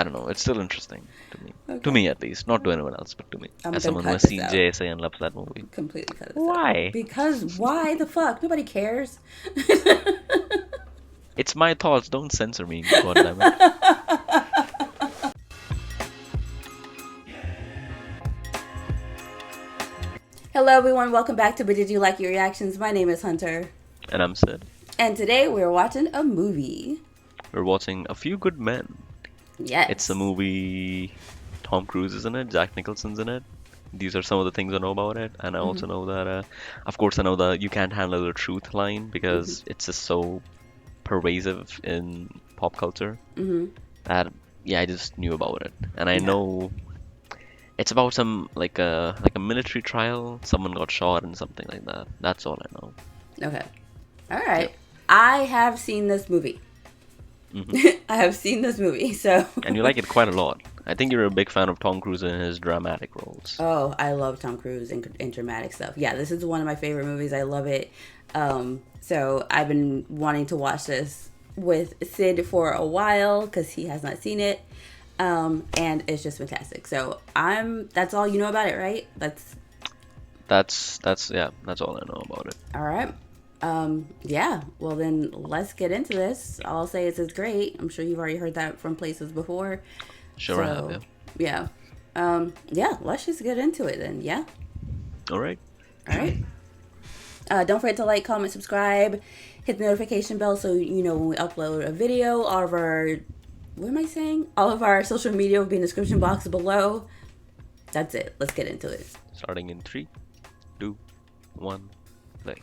I don't know. It's still interesting to me. To Okay. me, at least. Not to anyone else, but to me. I'm As gonna someone who cut has this seen out. JSA and loves that movie. Completely cut this out. Why? Because why the fuck? Nobody cares. It's my thoughts. Don't censor me. God damn it. Hello, everyone. Welcome back to But Did You Like Your Reactions? My name is Hunter. And I'm Sid. And today we're watching a movie. We're watching A Few Good Men. It's a Yes. movie. Tom Cruise is in it. Jack Nicholson's in it. These are some of the things I know about it. And I also know that, of course, I know that you can't handle the truth line because it's just so pervasive in pop culture that, yeah, I just knew about it. And I Yeah. know it's about some like a military trial. Someone got shot and something like that. That's all I know. Okay. All right. Yep. I have seen this movie. hmm I have seen this movie, so. And you like it quite a lot. I think you're a big fan of Tom Cruise and his dramatic roles. Oh, I love Tom Cruise and dramatic stuff. Yeah, this is one of my favorite movies. I love it. So I've been wanting to watch this with Sid for a while because he has not seen it. And it's just fantastic. So that's all you know about it, right? That's yeah, that's all I know about it. All right. Yeah, well then let's get into this. All I'll say is it's great. I'm sure you've already heard that from places before. Sure I have, So, yeah. Yeah, let's just get into it then. Yeah. yeah. All right. All right. Don't forget to like, comment, subscribe, hit the notification bell so you know when we upload a video. All of our, what am I saying? All of our social media will be in the description box below. That's it. Let's get into it. Starting in 3, 2, 1, play.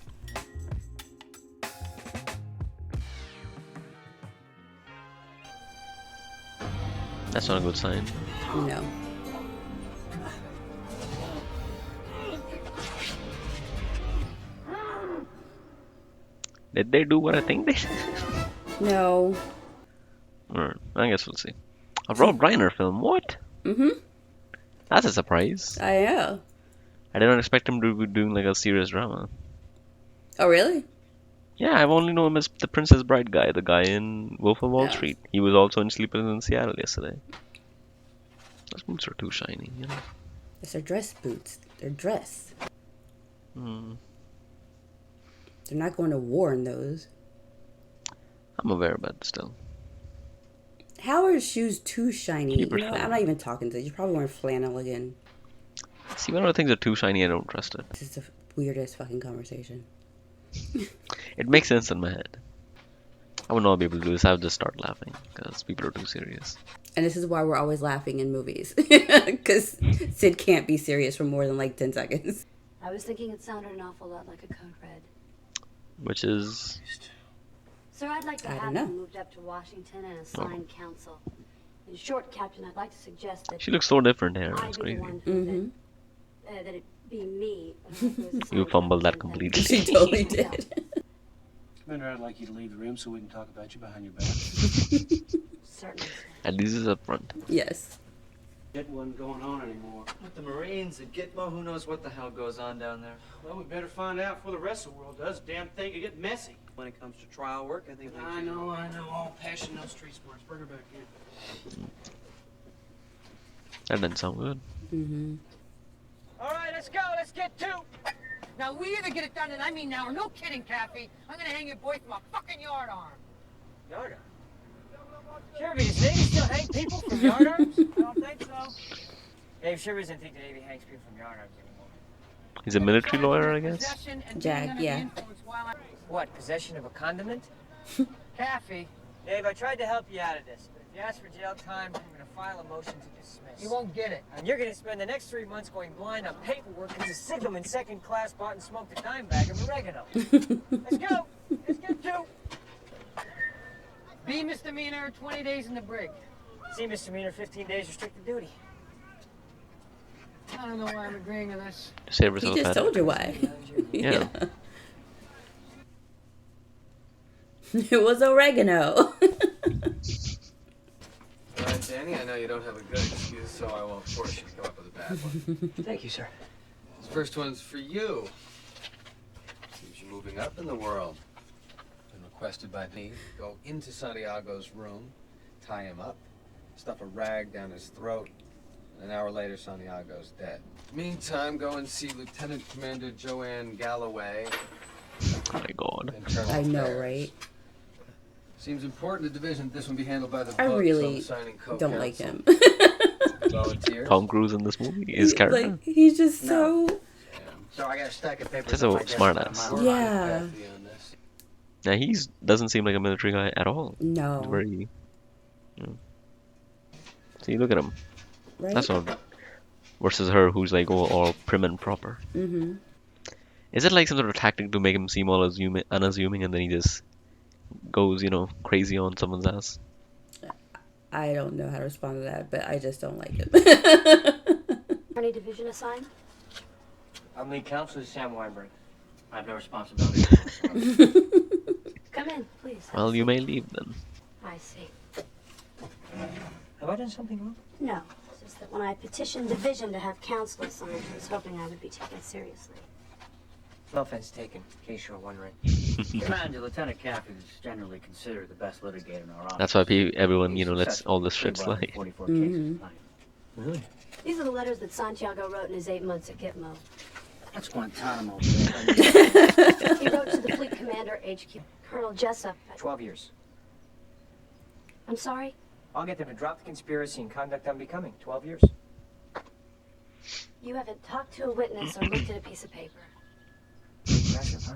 That's not a good sign. No. Did they do what I think they did? No. Alright, I guess we'll see. A Rob Reiner film? What? Mm-hmm. That's a surprise. I know. I didn't expect him to be doing like a serious drama. Oh, really? Yeah, I've only known him as the Princess Bride guy, the guy in Wolf of Wall No. Street. He was also in Sleepers in Seattle yesterday. Those boots are too shiny, you know. It's their dress boots. They're dress. Hmm. They're not going to war in those. I'm aware, but still. How are his shoes too shiny? Keep You it know, fun. I'm not even talking to you. You're probably wearing flannel again. See, whenever things are too shiny, I don't trust it. This is the weirdest fucking conversation. It makes sense in my head. I would not be able to do this. I would just start laughing because people are too serious. And this is why we're always laughing in movies. Because Sid can't be serious for more than like 10 seconds. I was thinking it sounded an awful lot like a code red. Which is... Sir, I'd like to I don't have know. you moved up to Washington and assigned counsel. In short, Captain, I'd like to suggest that She looks so different here. I It's be crazy. the one who that it be me. who was You assigned fumbled that counsel. completely. She totally did. Commander, I'd like you to leave the room so we can talk about you behind your back. Certainly, sir. At least it's up front. Yes. Get one going on anymore. With the Marines and Gitmo, who knows what the hell goes on down there? Well, we better find out before the rest of the world does. Damn thing could get messy. When it comes to trial work, I think I know. All passion, no street smarts. Bring her back in. That didn't sound good. All right, let's go. Let's get to. Now we either get it done, and I mean now, or no kidding, Cappy. I'm gonna hang your boy from a fucking yard arm. Yard arm? Sheriff, does Navy still hang people from yard arms? I don't think so. Dave sure doesn't think the Navy hangs people from yard arms anymore. He's a military lawyer, I guess. Possession and Jack, being under the yeah. influence while I- What? Possession of a condiment? Caffey. Dave, I tried to help you out of this, but if you ask for jail time, I'm going to file a motion to dismiss. You won't get it. And you're going to spend the next 3 months going blind on paperwork because a signalman second class bought and smoked a dime bag of oregano. Let's go. Let's get to. B misdemeanor, 20 days in the brig. See, misdemeanor, 15 days restricted duty. I don't know why I'm agreeing to this. To save He herself just head. told you why. Yeah. It was oregano. All right, Danny, I know you don't have a good excuse, so I won't force you to come up with a bad one. Thank you, sir. This first one's for you. Seems you're moving up in the world. Been requested by me. Go into Santiago's room, tie him up, stuff a rag down his throat. An hour later, Santiago's dead. Meantime, go and see Lieutenant Commander Joanne Galloway. Oh my god. Internal I know, Affairs. right? Seems important to division this one be handled by the I books really on the signing don't like co-counsel. him. Volunteers? Tom Cruise in this movie, his character. Like, he's just so. So I got a stack of papers. Just on a my desk smart out of ass. my Work with Yeah. Kathy on this. Yeah, he's doesn't seem like a military guy at all. He's No. very. See, look at him. Right? That's not versus her, who's like all prim and proper. Mm-hmm. Is it like some sort of tactic to make him seem all unassuming, and then he just goes, crazy on someone's ass? I don't know how to respond to that, but I just don't like him. Attorney division assigned? I'm lead counsel to Sam Weinberg. I have no responsibility. Come in, please. Well, you may leave then. I see. Have I done something wrong? No, it's just that when I petitioned division to have counsel assigned, I was hoping I would be taken seriously. No offense taken, in case you're wondering. Commander, Lieutenant Caffey is generally considered the best litigator in our office. That's why everyone, He's lets successful all this in shit 21 slide. 44 Mhm. cases tonight. Really? These are the letters that Santiago wrote in his 8 months at Gitmo. That's Guantanamo. He wrote to the fleet commander, HQ, Colonel Jessup. 12 years. I'm sorry? I'll get them to drop the conspiracy and conduct unbecoming. 12 years. You haven't talked to a witness or looked at a piece of paper. Impressive, huh?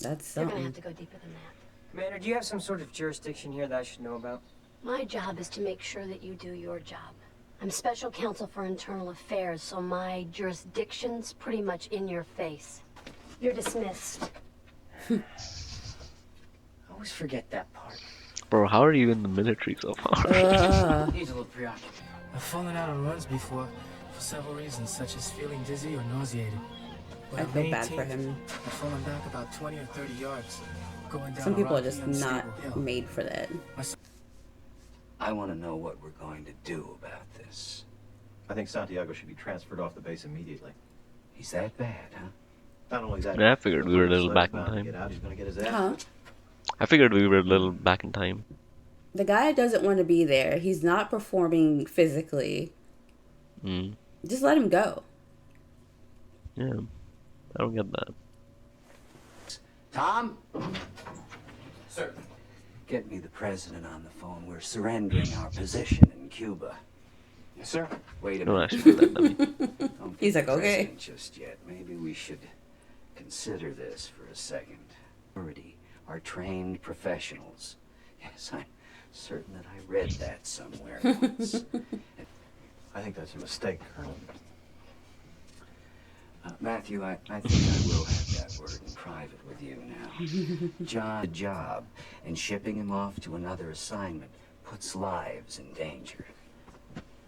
That's You're gonna have something. to go deeper than that. Commander, do you have some sort of jurisdiction here that I should know about? My job is to make sure that you do your job. I'm special counsel for internal affairs, so my jurisdiction's pretty much in your face. You're dismissed. I always forget that part. Bro, how are you in the military so far? He's a little preoccupied. I've fallen out on runs before for several reasons, such as feeling dizzy or nauseated. But I on feel May bad for 18th, him. I've fallen back about 20 or 30 yards, going down Some a people are rocky, just not unstable hill. made for that. I want to know what we're going to do about this. I think Santiago should be transferred off the base immediately. He's that bad, huh? Not only that, Yeah, I figured we were a little Slayer's back in bound to time. Get out, he's gonna get his ass. Huh? I figured we were a little back in time. The guy doesn't want to be there. He's not performing physically. Mm. Just let him go. Yeah, I don't get that. Tom? Sir. Get me the president on the phone. We're surrendering our position in Cuba. Yes, sir. Wait a Don't minute. actually do that, dummy. Don't He's get like, the okay. president just yet. Maybe we should consider this for a second. Are trained professionals. Yes, I'm certain that I read that somewhere once. I think that's a mistake, Colonel. Matthew, I think I will have that word in private with you now. John, a job, and shipping him off to another assignment puts lives in danger.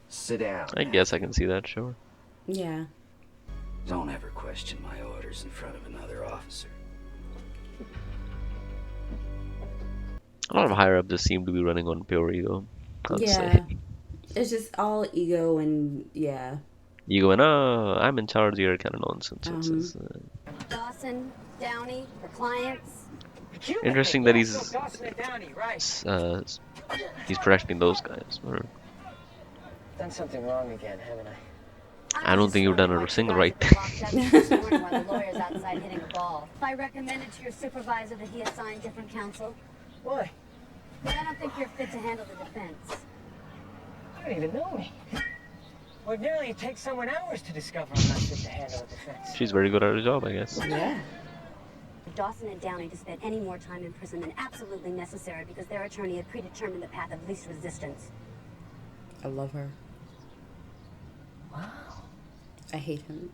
Sit down. I guess I can see that, sure. Yeah. Don't ever question my orders in front of another officer. A lot of higher ups just seem to be running on pure ego. I'll Yeah. say. It's just all ego and yeah. You going, oh, I'm in charge here, kind of nonsense. Dawson, Downey, the clients. Interesting that he's Dawson and Downey, right? he's protecting those guys. Done something wrong again, haven't I? I don't think you've done a single right thing. While the lawyer's outside hitting a ball. I recommended to your supervisor that he assign different counsel. Why? But I don't think you're fit to handle the defense. You don't even know me. Ordinarily, it takes someone hours to discover I'm not fit to handle a defense. She's very good at her job, I guess. Yeah. Dawson and Downey to spend any more time in prison than absolutely necessary because their attorney had predetermined the path of least resistance. I love her. Wow. I hate him.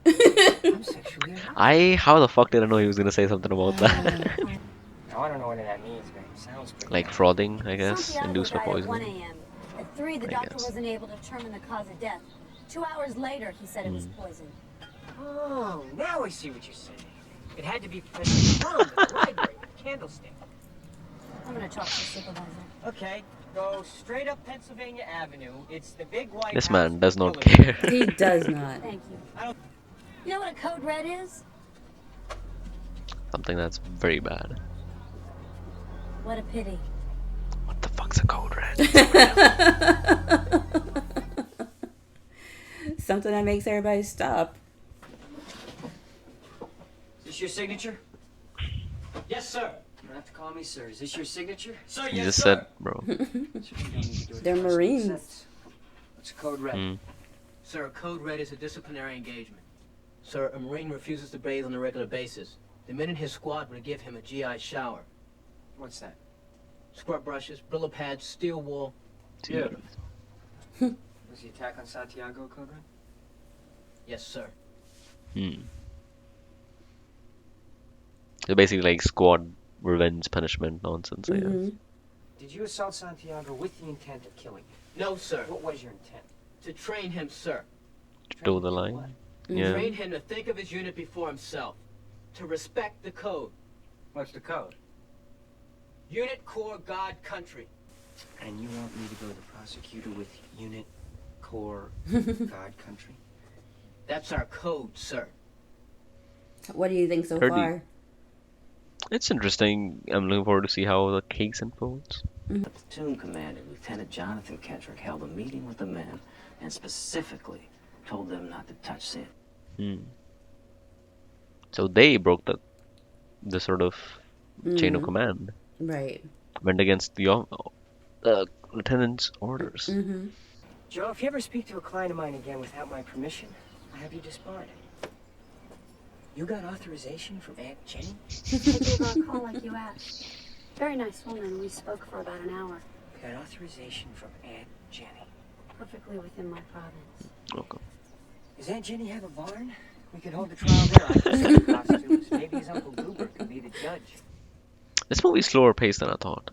I'm sexually aroused. How the fuck did I know he was gonna say something about that? Now, I don't know what that means, but it sounds pretty Like bad. frauding, I guess, Santiago induced by died at 1 poisoning. a.m. At 3, the I doctor guess. wasn't able to determine the cause of death. 2 hours later, he said it was poison. Oh, now I see what you're saying. It had to be present in the room, at the library, with a candlestick. I'm gonna talk to the supervisor. Okay, go straight up Pennsylvania Avenue. It's the big white This house man with does not pillars. care. He does not. Thank you. I don't- You know what a code red is? Something that's very bad. What a pity. What the fuck's a code red? something that makes everybody stop. Is this your signature? Yes, sir. You don't have to call me sir. Is this your signature? Sir, You yes, just sir. said, bro. Sir, you don't need to do it They're twice in a Marines. sentence. What's code red? Mm. Sir, code red is a disciplinary engagement. Sir, a Marine refuses to bathe on a regular basis. The men in his squad would give him a GI shower. What's that? Scrub brushes, Brillo pads, steel wool. Yeah. Was the attack on Santiago code red? Yes, sir. Hmm. So basically, like squad revenge punishment nonsense. I guess. Did you assault Santiago with the intent of killing him? No, sir. What was your intent? To train him, sir. Toe the line. Yeah. Train him to think of his unit before himself. To respect the code. What's the code? Unit, Corps, God, Country. And you want me to go to the prosecutor with unit, core, God, country? That's our code, sir. What do you think so Heard you. far? It's interesting. I'm looking forward to see how the case unfolds. The platoon commander, Lieutenant Jonathan Kendrick, held a meeting with the men and specifically told them not to touch Sid. Hmm. So they broke the sort of chain of command. Right. Went against the lieutenant's orders. Joe, if you ever speak to a client of mine again without my permission, I'll have you disbarred. You got authorization from Aunt Jenny? I gave her a call like you asked. Very nice woman. We spoke for about an hour. You got authorization from Aunt Jenny. Perfectly within my province. Okay. Does Aunt Jenny have a barn? We could hold the trial there. I could sell the costumes. Maybe his Uncle Goober could be the judge. This movie's slower paced than I thought.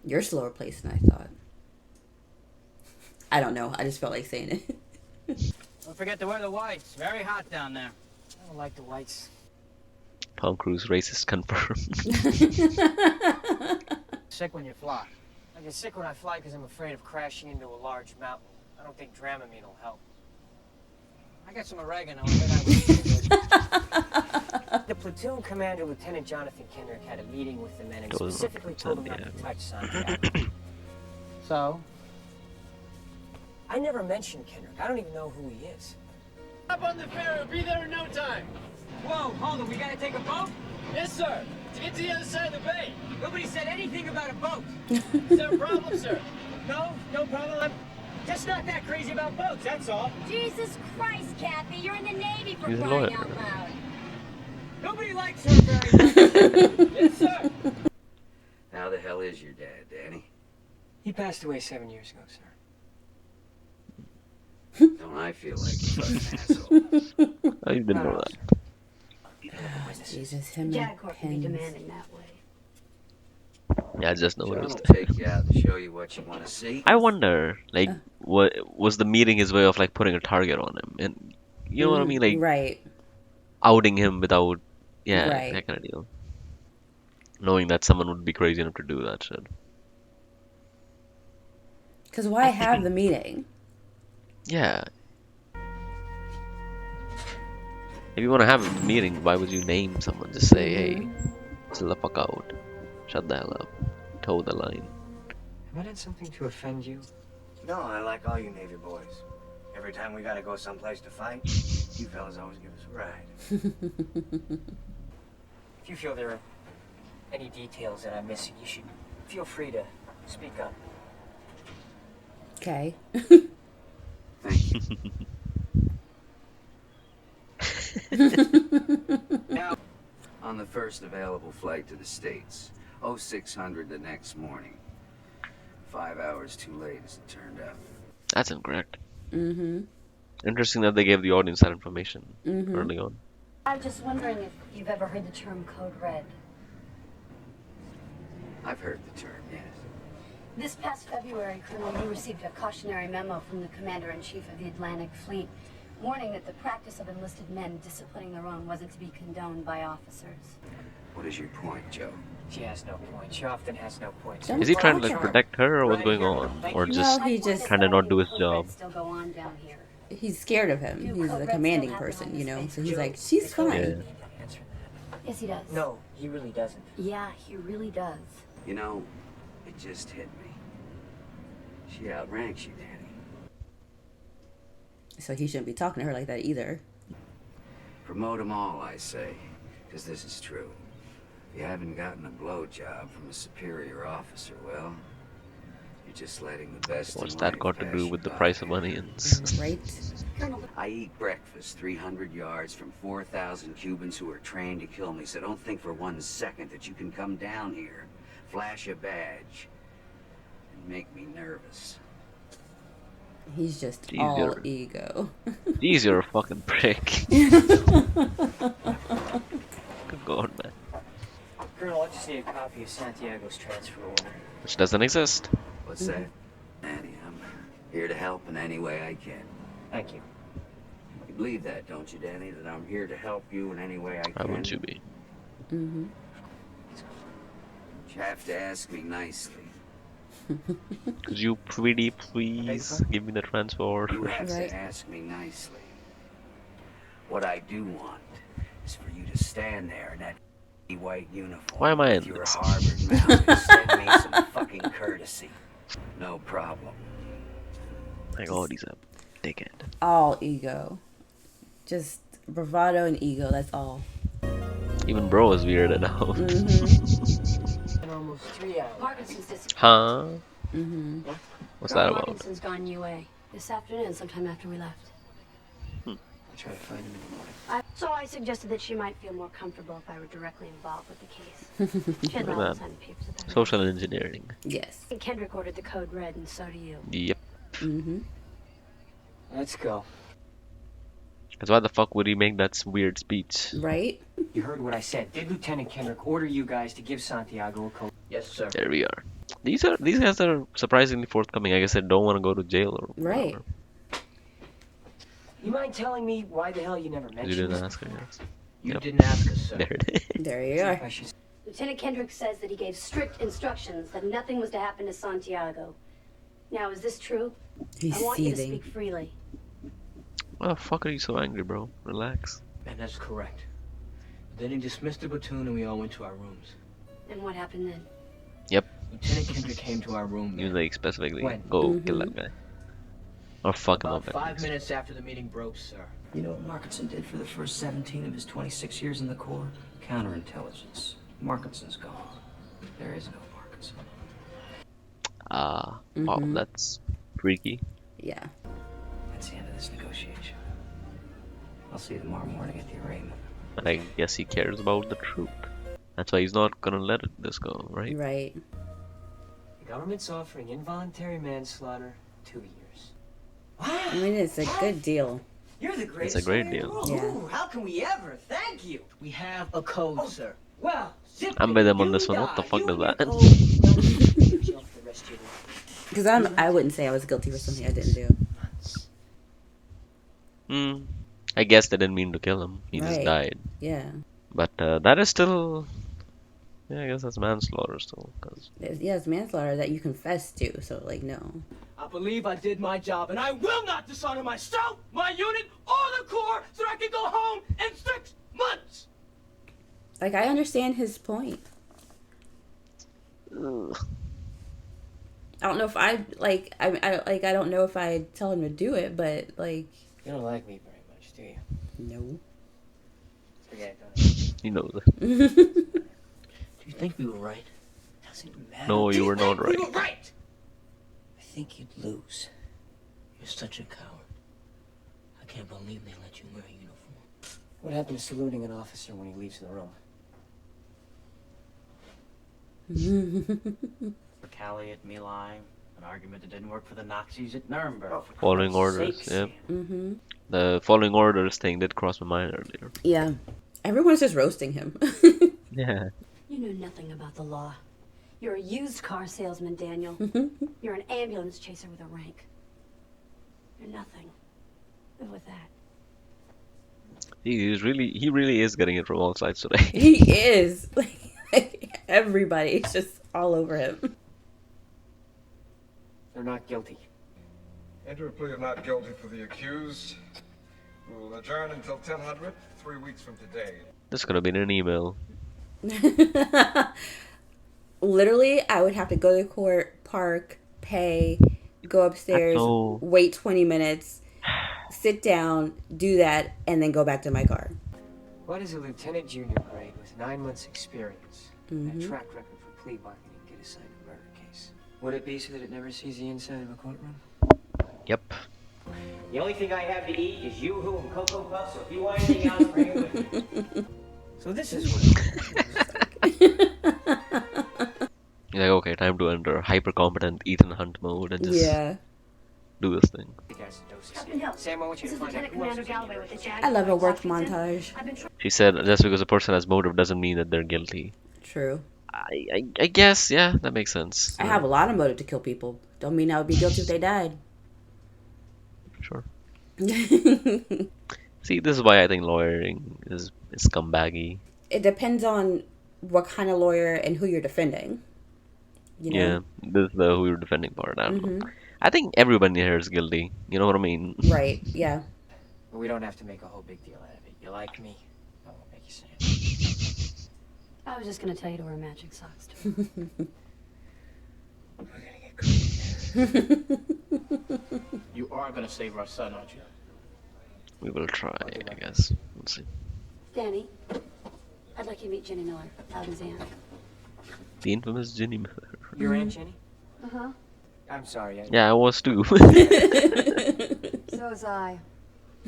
You're slower paced than I thought. I don't know. I just felt like saying it. Don't forget to wear the whites. Very hot down there. I don't like the whites. Tom Cruise racist confirmed. Sick when you fly. I get sick when I fly because I'm afraid of crashing into a large mountain. I don't think Dramamine will help. I got some oregano. I bet I would. The platoon commander, Lieutenant Jonathan Kendrick, had a meeting with the men and Goes specifically on told them not to Santiago. touch Santiago. So? I never mentioned Kendrick. I don't even know who he is. Up on the ferry. We'll be there in no time. Whoa, hold on. We gotta take a boat? Yes, sir. To get to the other side of the bay. Nobody said anything about a boat. Is there a problem, sir? No, no problem. I'm just not that crazy about boats, that's all. Jesus Christ, Kathy, you're in the Navy for He's a crying lawyer. out loud. Nobody likes her very much. Yes, sir. How the hell is your dad, Danny? He passed away 7 years ago, sir. Don't I feel like a fucking asshole? I didn't know that. Jesus, him Jagcor and can be pens. demanding that way. Yeah, I just John will noticed. take you out to show you what you want to see. I wonder, like, what was the meeting his way of like putting a target on him, and you know what I mean, like Right. outing him without, yeah, Right. that kind of deal. Knowing that someone would be crazy enough to do that shit. Because why have the meeting? Yeah. If you want to have a meeting, why would you name someone? Just say, hey, chill the fuck out. Shut the hell up. Toe the line. Have I done something to offend you? No, I like all you Navy boys. Every time we gotta go someplace to fight, you fellas always give us a ride. If you feel there are any details that I'm missing, you should feel free to speak up. Okay. Thank you. On the first available flight to the States, 0600 the next morning. 5 hours too late, as it turned out. That's incorrect. Interesting that they gave the audience that information early on. I'm just wondering if you've ever heard the term Code Red. I've heard the term, yes. This past February, Colonel, you received a cautionary memo from the Commander-in-Chief of the Atlantic Fleet, warning that the practice of enlisted men disciplining their own wasn't to be condoned by officers. What is your point, Joe? She has no point. She often has no points. Don't Is he trying to like talk protect her, or what's going on, or No, just he just trying to not do his job? Still go on down here. he's scared of him. He's the commanding person, you know. So he's like, she's Yeah. fine. Answer that. Yes, he does. No, he really doesn't. Yeah, he really does. You know, it just hit me. She outranks you, Danny. So he shouldn't be talking to her like that either. Promote them all, I say, because this is true. If you haven't gotten a blowjob from a superior officer, well, you're just letting the best What's in that life got to pass do you with the by. price of onions? Right? I eat breakfast 300 yards from 4,000 Cubans who are trained to kill me, so don't think for 1 second that you can come down here, flash a badge, and make me nervous. He's just Jeez, all ego. Jeez, you're a fucking prick. Good God, man. Colonel, I just need a copy of Santiago's transfer order. Which doesn't exist. What's that? Annie, I'm here to help in any way I can. Thank you. You believe that, don't you, Danny? That I'm here to help you in any way I Why can? wouldn't you be? Mm-hmm. You have to ask me nicely. Could you pretty please give me the transfer? You have Right. to ask me nicely. What I do want is for you to stand there in that white uniform Why am I with in your this? Harvard mouth and send me some fucking courtesy. No problem. My God, he's a dickhead. All ego. Just bravado and ego, that's all. Even bro is weirded out. Mm-hmm. In almost 3 hours. Parkinson's disappeared. Huh? Mm-hmm. What's Colonel that about? Parkinson's gone UA this afternoon, sometime after we left. I'll try to find him in the morning. So I suggested that she might feel more comfortable if I were directly involved with the case. She had Look all at the that. time papers about her. Social engineering. Yes. And Kendrick ordered the code red, and so do you. Yep. Mm-hmm. Let's go. Because why the fuck would he make that weird speech? Right? You heard what I said. Did Lieutenant Kendrick order you guys to give Santiago a code? Yes, sir. There we are. These guys are surprisingly forthcoming. I guess they don't want to go to jail or Right. whatever. You mind telling me why the hell you never 'Cause mentioned you didn't it? ask, I guess. You Yep. didn't ask us, sir. There it is. There you are. I should- Lieutenant Kendrick says that he gave strict instructions that nothing was to happen to Santiago. Now, is this true? He's I want you to seething. speak freely. Why the fuck are you so angry, bro? Relax. And that's correct. Then he dismissed the platoon and we all went to our rooms. And what happened then? Lieutenant Kendrick came to our room You like specifically When? go kill that guy. Or fuck him about up. at 5 least. minutes after the meeting broke, sir. You know what Markinson did for the first 17 of his 26 years in the Corps? Counterintelligence. Markinson's gone. There is no Markinson. Wow, Mhm. that's freaky. Yeah. That's the end of this negotiation. I'll see you tomorrow morning at the arraignment. But I guess he cares about the truth. That's why he's not gonna let this go, right? Right. The government's offering involuntary manslaughter 2 years. I mean, it's a good deal. You're the greatest. It's a great lawyer in the deal. world. Yeah. Ooh, how can we ever thank you? We have a code, sir. Well, zip I'm it. with them on You this one. What the die. fuck You does and your that? code, don't be jail for the rest of your life. Because I wouldn't say I was guilty for something I didn't do. I guess they didn't mean to kill him. He just Right. died. Yeah. But that is still. Yeah, I guess that's manslaughter still. Cause Yeah, it's manslaughter that you confess to. So, like, no. I believe I did my job, and I will not dishonor myself, my unit, or the Corps so that I can go home in 6 months! Like, I understand his point. ugh. I don't know if I I don't know if I tell him to do it, but like, You don't like me very much, do you? no. Forget it. He knows it. Do you think we were right? Doesn't matter. No, you were not right. We were right! I think you'd lose. You're such a coward. I can't believe they let you wear a uniform. What happened to saluting an officer when he leaves the room? For Cali at My Lai, an argument that didn't work for the Nazis at Nuremberg. Following orders, yeah. Mm-hmm. The following orders thing did cross my mind earlier. Yeah. Everyone's just roasting him. Yeah. You know nothing about the law. You're a used car salesman, Daniel. You're an ambulance chaser with a rank. You're nothing. Live with that. He really is getting it from all sides today. He is. Like, everybody's just all over him. They're not guilty. Enter a plea of not guilty for the accused. We'll adjourn until 1000, 3 weeks from today. This could have been an email. Literally, I would have to go to court, park, pay, go upstairs, That's so- wait 20 minutes, sit down, do that, and then go back to my car. What does a lieutenant junior grade with 9 months experience and a track record for plea bargaining get assigned a murder case? Would it be so that it never sees the inside of a courtroom? Yep. The only thing I have to eat is Yoo-hoo and Cocoa Puffs, so if you want anything else, bring it with me. So this is what You're like, okay, time to enter hyper competent Ethan Hunt mode and just do this thing. Sam, I want you This to is find out Lieutenant who else Commander is Galloway with the Jag. I love a work Washington. montage. I've been She said just because a person has motive doesn't mean that they're guilty. True. I guess, yeah, that makes sense. I have a lot of motive to kill people. Don't mean I would be guilty if they died. Sure. See, this is why I think lawyering is scumbaggy. It depends on what kind of lawyer and who you're defending. You know? Yeah, this is the who you're defending part. I don't know. I think everybody here is guilty. You know what I mean? Right, yeah. But we don't have to make a whole big deal out of it. You like me, I won't make you sad. I was just gonna tell you to wear matching socks. Too. We're gonna get crazy. You are gonna save our son, aren't you? We will try, I guess. We'll see. Danny, I'd like you to meet Jenny Miller, Alvin's aunt. The infamous Ginny Miller. Your Aunt Jenny? Uh-huh. I'm sorry. Yeah, I was too. So was I.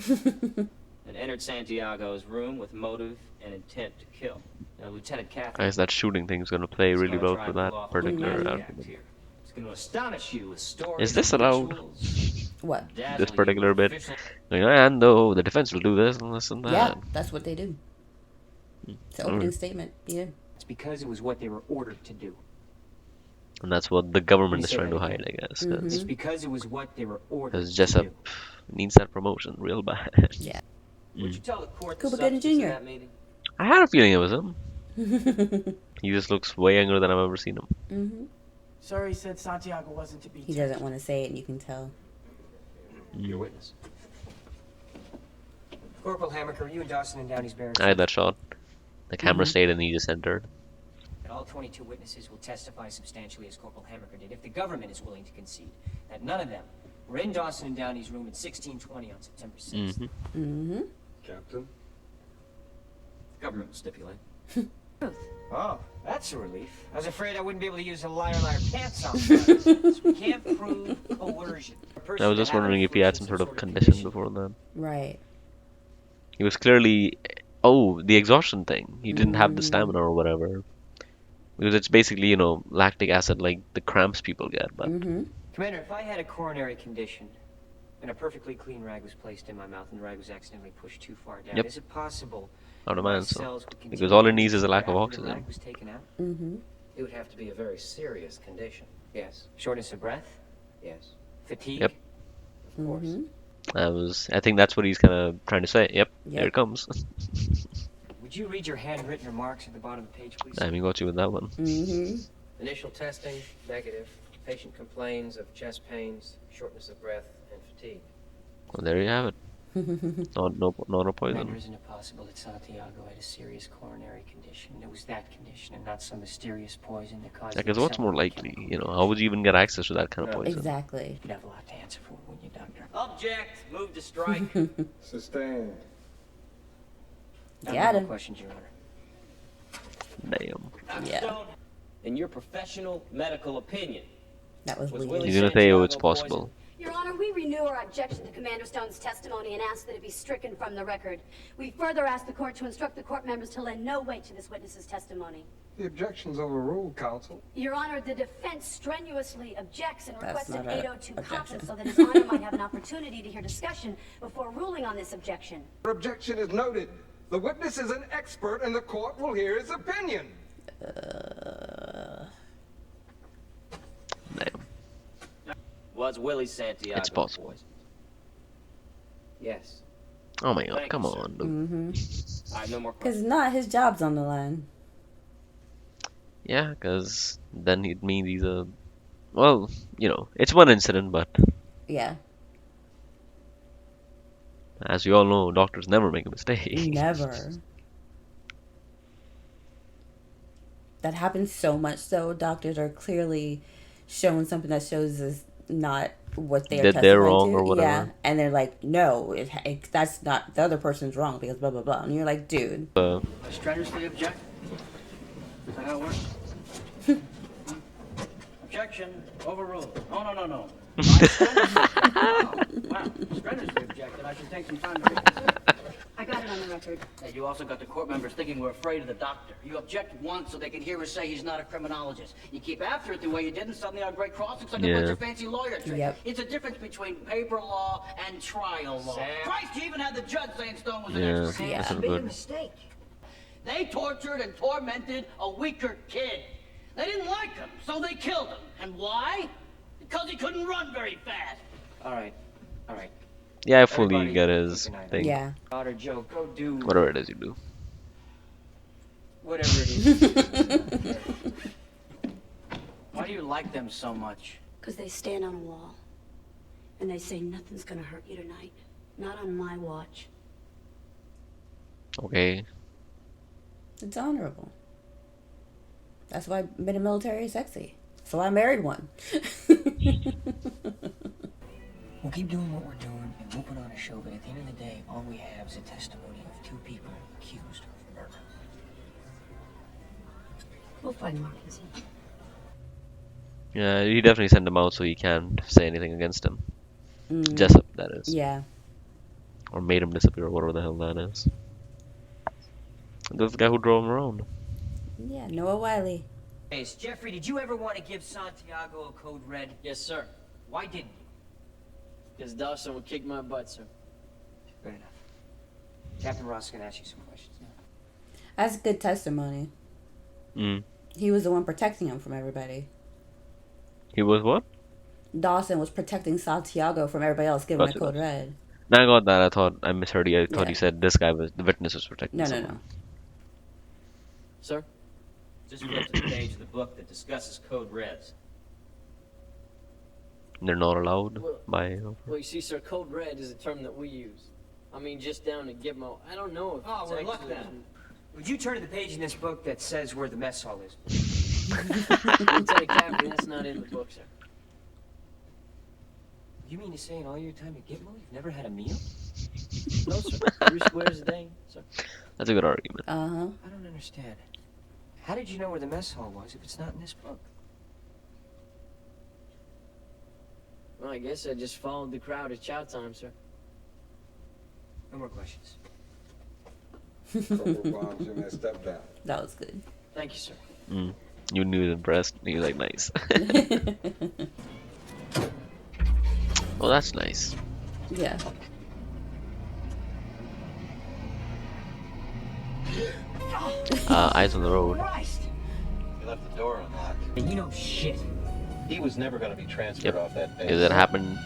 And entered Santiago's room with motive and intent to kill. Now, Lieutenant I Catherine guess that shooting thing's gonna play really well for that particular argument. is going to astonish you with stories. Is this allowed? What? This particular bit? And though the defense will do this and this and that. Yeah, that's what they do. It's the opening statement. Yeah. It's because it was what they were ordered to do. And that's what the government is trying to hide, I guess. It's because it was what they were ordered Because to Jessup do. needs that promotion real bad. Yeah. Would you tell the court Cuba the Gooding substance of Jr. that meeting? I had a feeling it was him. He just looks way younger than I've ever seen him. Sorry, said Santiago wasn't to be. He doesn't want to say it, and you can tell. Your witness. Corporal Hammaker, you and Dawson and Downey's bearer. I had that shot. The camera stayed and he just entered. And all 22 witnesses will testify substantially as Corporal Hammaker did if the government is willing to concede that none of them were in Dawson and Downey's room at 1620 on September 6th. Captain? Government will stipulate. Oh, that's a relief. I was afraid I wouldn't be able to use a liar pants on. So we can't prove coercion. I was just wondering if he had some sort of condition before that. Right. He was clearly... Oh, the exhaustion thing. He didn't have the stamina or whatever. Because it's basically, you know, lactic acid like the cramps people get. But Commander, if I had a coronary condition and a perfectly clean rag was placed in my mouth and the rag was accidentally pushed too far down, is it possible out of my mind, so. cells would continue Because all it to needs is a lack of after the oxygen. rag was taken out? It would have to be a very serious condition. Yes. Shortness of breath? Yes. Fatigue? Yep. Of course. I think that's what he's kind of trying to say. Yep, there it comes. Would you read your handwritten remarks at the bottom of the page, please? Damn, he got you with that one. Initial testing, negative. Patient complains of chest pains, shortness of breath, and fatigue. Well, there you have it. Not a Commander, poison. isn't it possible that Santiago had a serious coronary condition? It was that condition and not some mysterious poison that caused... Because what's more likely? You know, how would you even get access to that kind of poison? Exactly. You'd have a lot to answer for, wouldn't you, Doctor? Object. Move to strike. Sustained. Got him. Questions, Your Honor. Damn. Yeah. In your professional medical opinion, That was was weird. Willie He's gonna say, oh, Santiago it's possible. Your Honor, we renew our objection to Commander Stone's testimony and ask that it be stricken from the record. We further ask the court to instruct the court members to lend no weight to this witness's testimony. The objection's overruled, counsel. Your Honor, the defense strenuously objects and That's requests an not a 802 objection. conference so that His Honor might have an opportunity to hear discussion before ruling on this objection. Your objection is noted. The witness is an expert and the court will hear his opinion. Damn. was Willie Santiago It's possible. poisoned? Yes. Oh my god, Thank come you, sir. on. Dude. I have no more Because questions. not his job's on the line. Yeah, because then it means he's a... Well, you know, it's one incident, but Yeah. as you all know, doctors never make a mistake. Never. That happens so much so. Doctors are clearly showing something that shows is not what they are that they're testifying wrong to. or Yeah, whatever. and they're like, no, that's not the other person's wrong because blah blah blah, and you're like, dude. Strenuously object. Is that how it works? Objection. Overruled. Oh, no, no, no. Wow. Strenuously objected. I should take some time to read this. I got it on the record. Hey, you also got the court members thinking we're afraid of the doctor. You object once so they can hear us say he's not a criminologist. You keep after it the way you did, and suddenly our great cross looks like a bunch of fancy lawyer tricks. Yep. It's a difference between paper law and trial law. Sam. Christ, you even had the judge saying Stone was an Yeah, exorcist. that's not Made a good. mistake. They tortured and tormented a weaker kid. They didn't like him, so they killed him. And why? Because he couldn't run very fast. All right. All right. Yeah, I fully Everybody get his take an item. thing. Yeah. Daughter Joe, go do Whatever it is you do. whatever it is. Why do you like them so much? Because they stand on a wall. And they say nothing's gonna hurt you tonight. Not on my watch. Okay. It's honorable. That's why being a military is sexy. So I married one. We'll keep doing what we're doing, and we'll put on a show, but at the end of the day, all we have is a testimony of two people accused of murder. We'll find Marcus. Yeah, he definitely sent him out so he can't say anything against him. Mm. Jessup, that is. Yeah. Or made him disappear, or whatever the hell that is. That's the guy who drove him around. Yeah, Noah Wiley. Hey, Jeffrey, did you ever want to give Santiago a code red? Yes, sir. Why didn't you? Because Dawson would kick my butt, sir. Good enough. Captain Ross is going to ask you some questions now. That's good testimony. Mm. He was the one protecting him from everybody. He was what? Dawson was protecting Santiago from everybody else giving Gotcha, a code gotcha. red. No, I got that. I thought I misheard you. I thought Yeah. you said this guy was the witness was protecting No, someone. Sir? Just flip to the page of the book that discusses code reds. They're not allowed Well- by. Well, you see, sir, code red is a term that we use. I mean, just down to Gitmo. I don't know if Oh, it's well, look actually- then. Would you turn to the page in this book that says where the mess hall is? Lieutenant Captain, that's not in the book, sir. You mean to say in all your time at Gitmo, you've never had a meal? No, sir. 3 squares a day, sir. That's a good argument. Uh-huh. I don't understand. How did you know where the mess hall was if it's not in this book? Well, I guess I just followed the crowd at chow time, sir. No more questions. Corporal Bombs, you may step down. That was good. Thank you, sir. Mm. You knew he was impressed. He was like, nice. Well, that's nice. Yeah. Eyes on the road. Christ! He left the door unlocked. And you know shit. He was never going to be transferred off that base. Because it happened.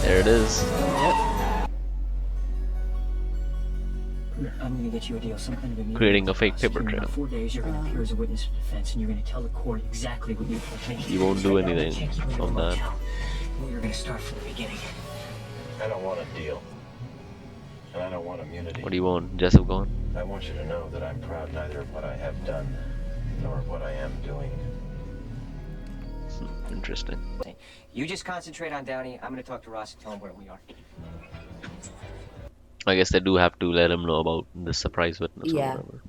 There it is. I'm gonna get you a deal, some kind of immediate Creating a fake prosecution. paper In trail. about 4 days, you're gonna appear as a witness for defense, and you're gonna tell the court exactly what you told me. You won't do Right now, anything I can't keep you in on the that. motel. We're gonna start from the beginning. I don't want a deal. And I don't want immunity. What do you want? Jessup gone? I want you to know that I'm proud neither of what I have done nor of what I am doing. Interesting. You just concentrate on Downey. I'm gonna talk to Ross and tell him where we are. I guess they do have to let him know about the surprise witness Yeah. or whatever.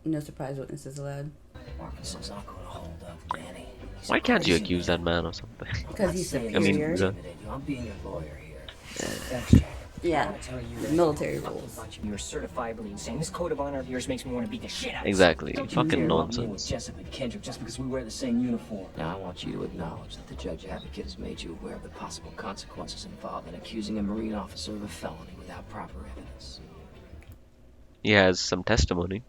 No surprise witnesses allowed. Marcus is not gonna hold up Danny. He's Why a can't you crazy accuse man. that man or something? Because he's I mean, superior. I'm being a lawyer here. Thanks, Jack. I Yeah. wanna tell you that Military fucking rules. bunch of you are certifiably insane. This code of honor of yours makes me want to beat the shit out of you. Exactly. Don't you Fucking dare lump me in nonsense. with Jessup and Kendrick just because we wear the same uniform. Now I want you to acknowledge that the judge advocate has made you aware of the possible consequences involved in accusing a Marine officer of a felony without proper evidence. He has some testimony.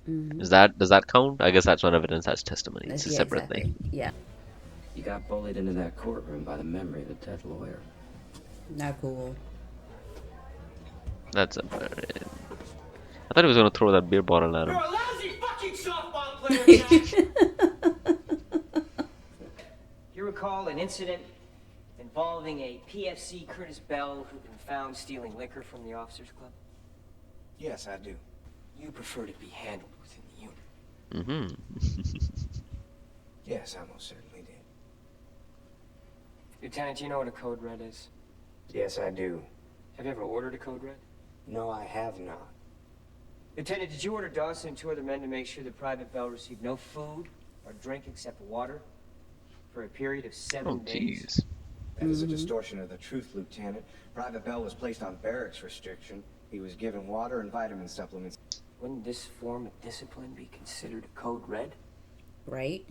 Mhm. Does that count? I guess that's not evidence. That's testimony. It's a Yeah, separate exactly. thing. Yeah. You got bullied into that courtroom by the memory of a dead lawyer. Not cool. That's a. I thought he was gonna throw that beer bottle at him. You're a lousy fucking softball player, Jack! You recall an incident involving a PFC Curtis Bell who'd been found stealing liquor from the officers' club? Yes, I do. You prefer to be handled within the unit. Mm-hmm. Yes, I most certainly did. Lieutenant, do you know what a code red is? Yes, I do. Have you ever ordered a code red? No, I have not. Lieutenant, did you order Dawson and 2 other men to make sure that Private Bell received no food or drink except water for a period of 7 days? Jeez. That is a distortion of the truth, Lieutenant. Private Bell was placed on barracks restriction. He was given water and vitamin supplements. Wouldn't this form of discipline be considered a code red? Right?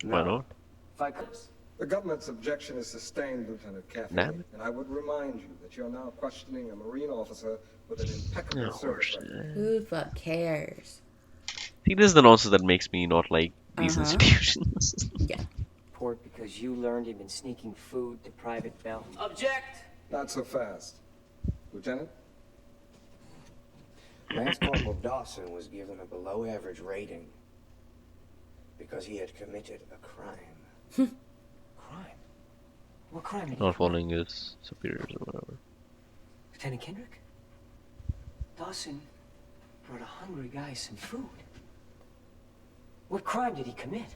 Why not? If I could... The government's objection is sustained, Lieutenant Caffey, Damn it. and I would remind you that you're now questioning a Marine officer with an impeccable service record. Who the fuck cares? See, this is the nonsense that makes me not like these institutions. Yeah. Report because you learned he'd been sneaking food to Private Bell. Object! Not so fast. Lieutenant? Lance Corporal Dawson was given a below-average rating because he had committed a crime. Crime? What crime did he Not following his superiors or whatever. Lieutenant Kendrick? Dawson brought a hungry guy some food. What crime did he commit?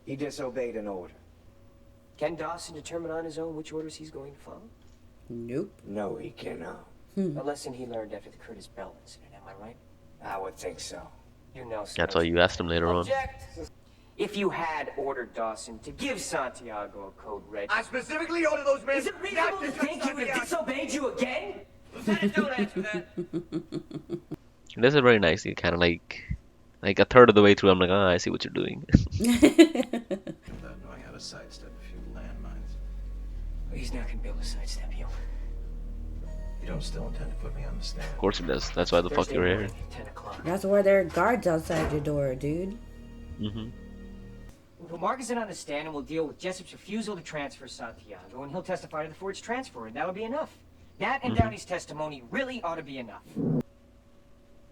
He disobeyed an order. Can Dawson determine on his own which orders he's going to follow? Nope. No, he cannot. A lesson he learned after the Curtis Bell incident, am I right? I would think so. You know, That's why you asked him later on. Object! If you had ordered Dawson to give Santiago a code red... I specifically ordered those men. Is it reasonable to think he would have disobeyed you again? Lieutenant, don't answer that. He does it very nicely, kind of like a third of the way through, I'm like, ah, I see what you're doing. Without knowing how to sidestep a few landmines. He's not going to be able to sidestep you. You don't still intend to put me on the stand? Of course he does. That's why the fuck you're here. 10 o'clock. That's why there are guards outside your door, dude. Mm-hmm. We'll put Markinson on the stand and we'll deal with Jessup's refusal to transfer Santiago, and he'll testify to the forged transfer, and that'll be enough. That and Downey's testimony really ought to be enough.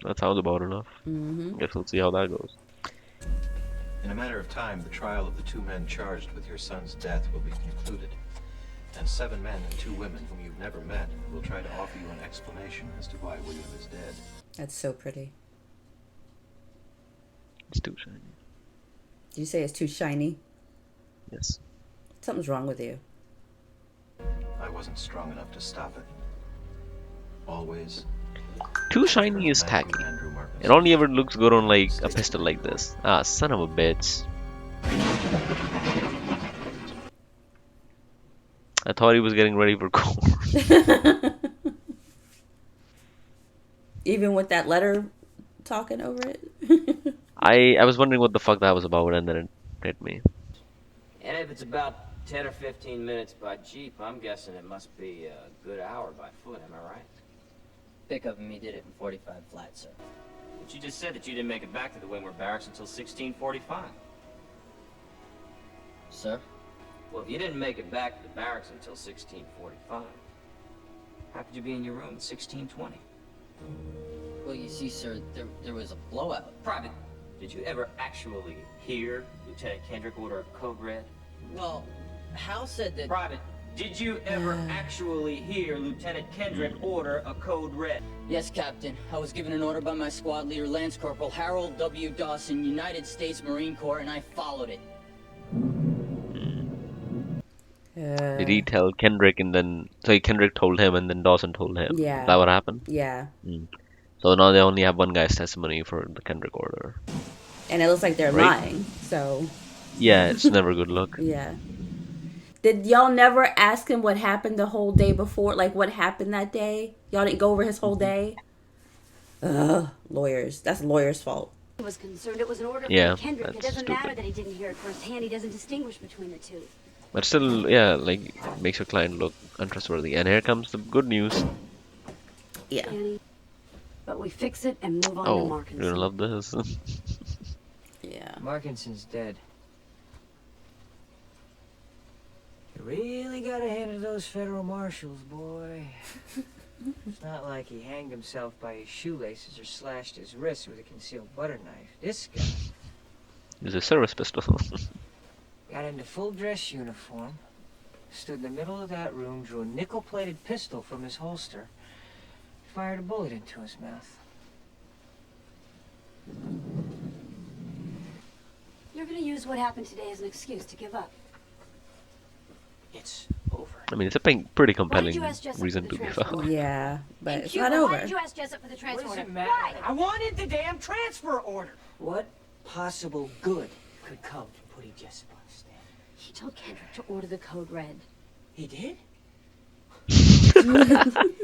That sounds about enough. Guess we'll see how that goes. In a matter of time, the trial of the 2 men charged with your son's death will be concluded. And 7 men and 2 women whom you've never met will try to offer you an explanation as to why William is dead. That's so pretty. It's too shiny. Did you say it's too shiny? Yes. Something's wrong with you. I wasn't strong enough to stop it. Always. Too shiny is tacky. It only ever looks good on like a pistol like this. Ah, son of a bitch. I thought he was getting ready for court. Even with that letter talking over it? I was wondering what the fuck that was about, and then it hit me. And if it's about 10 or 15 minutes by jeep, I'm guessing it must be a good hour by foot, am I right? Pick up and he did it in 45 flat, sir. But you just said that you didn't make it back to the Windward Barracks until 1645. Sir? Well, if you didn't make it back to the barracks until 1645, how could you be in your room at 1620? Well, you see, sir, there was a blowout. Private, did you ever actually hear Lieutenant Kendrick order a code red? Well, Hal said that... Private, did you ever actually hear Lieutenant Kendrick order a code red? Yes, Captain. I was given an order by my squad leader, Lance Corporal Harold W. Dawson, United States Marine Corps, and I followed it. Did he tell Kendrick and then... So Kendrick told him and then Dawson told him? Yeah. Is that what happened? Yeah. So now they only have one guy's testimony for the Kendrick order. And it looks like they're lying, so... Yeah, it's never a good look. Yeah. Did y'all never ask him what happened the whole day before? Like, what happened that day? Y'all didn't go over his whole day? Ugh, lawyers. That's lawyers' fault. He was concerned it was an order Yeah, from Kendrick. It that's doesn't matter stupid. that he didn't hear it firsthand. He doesn't distinguish between the two. But still, yeah, like, it makes your client look untrustworthy. And here comes the good news. Yeah. But we fix it and move on to Oh, Markinson. you're gonna love this. Yeah. Markinson's dead. You really gotta hand it to those federal marshals, boy. It's not like he hanged himself by his shoelaces or slashed his wrists with a concealed butter knife. This guy It's a service pistol. got into full dress uniform, stood in the middle of that room, drew a nickel-plated pistol from his holster, fired a bullet into his mouth. You're gonna use what happened today as an excuse to give up. It's over. I mean, it's a pretty Why did compelling you ask Jessup reason for to the be transfer found. order? Yeah, but And it's Cuba, not why over. did you ask Jessup for the transfer What does order? it matter? Why? I wanted the damn transfer order. What possible good could come from putting Jessup on the stand? He told Kendrick to order the code red. He did?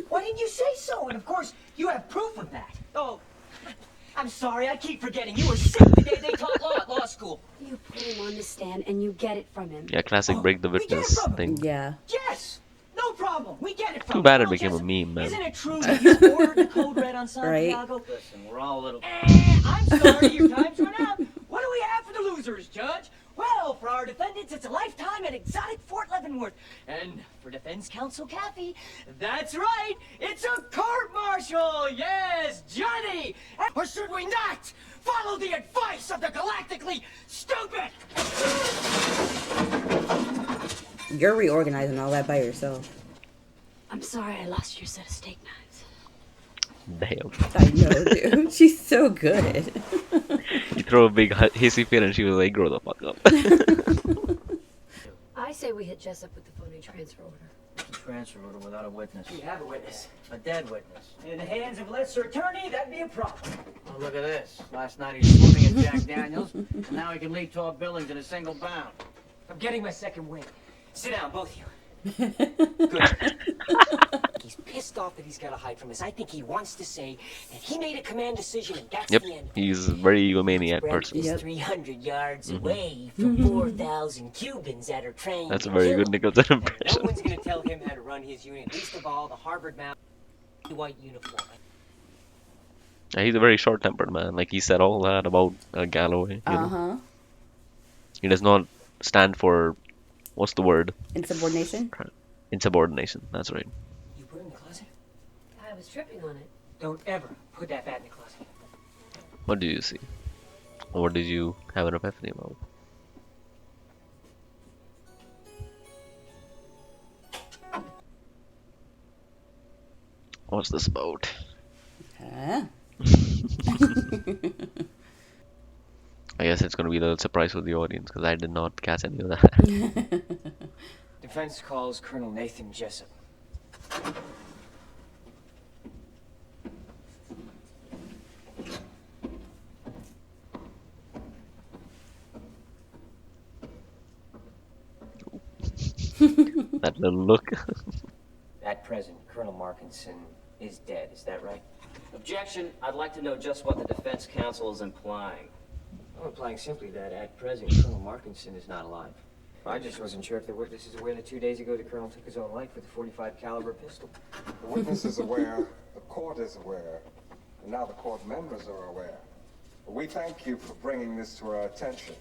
Why didn't you say so? And of course, you have proof of that. Oh, I'm sorry, I keep forgetting. You were sick the day they taught law at law school. You put him on the stand and you get it from him. Yeah, classic break the witness thing. Yeah. Yes, no problem. We get it from Too bad it Colonel became a Jessup. meme, man. Isn't it true that you ordered the code red on Santiago? Listen, we're all a little... I'm sorry, your time's run out. What do we have for the losers, Judge? Well, for our defendants, it's a lifetime at exotic Fort Leavenworth. And for defense counsel Kathy, that's right, it's a court-martial. Yes, Johnny. Or should we not follow the advice of the galactically stupid? You're reorganizing all that by yourself. I'm sorry I lost your set of steak knives. Damn. I know, dude. She's so good. You throw a big hissy fit and she was like, grow the fuck up. I say we hit Jessup with the phony transfer order. Transfer order without a witness. We have a witness. A dead witness. In the hands of a lesser attorney, that'd be a problem. Oh, look at this. Last night he was swimming at Jack Daniels, and now he can lead tall buildings in a single bound. I'm getting my second wind. Sit down, both of you. Good. He's pissed off that he's got to hide from us. I think he wants to say that he made a command decision and that's Yep, the end. he's a very egomaniac person. Is 300 yards away from 4,000 Cubans that are trained. That's a to very kill. good Nicholson No impression. one's going to tell him how to run his unit. Least of all, the Harvard-bound white uniform. Yeah, he's a very short-tempered man. Like, he said all that about Galloway. You know? He does not stand for, what's the word? Insubordination? Insubordination, that's right. You put it in the closet? I was tripping on it. Don't ever put that bat in the closet. What did you see? Or what did you have an epiphany about? What's this about? Huh? I guess it's gonna be a little surprise for the audience because I did not catch any of that. Defense calls Colonel Nathan Jessup. That little look. At present, Colonel Markinson is dead. Is that right? Objection. I'd like to know just what the defense counsel is implying. I'm implying simply that at present, Colonel Markinson is not alive. I just wasn't sure if the witness is aware that 2 days ago the colonel took his own life with a .45 caliber pistol. The witness is aware, the court is aware, and now the court members are aware. We thank you for bringing this to our attention.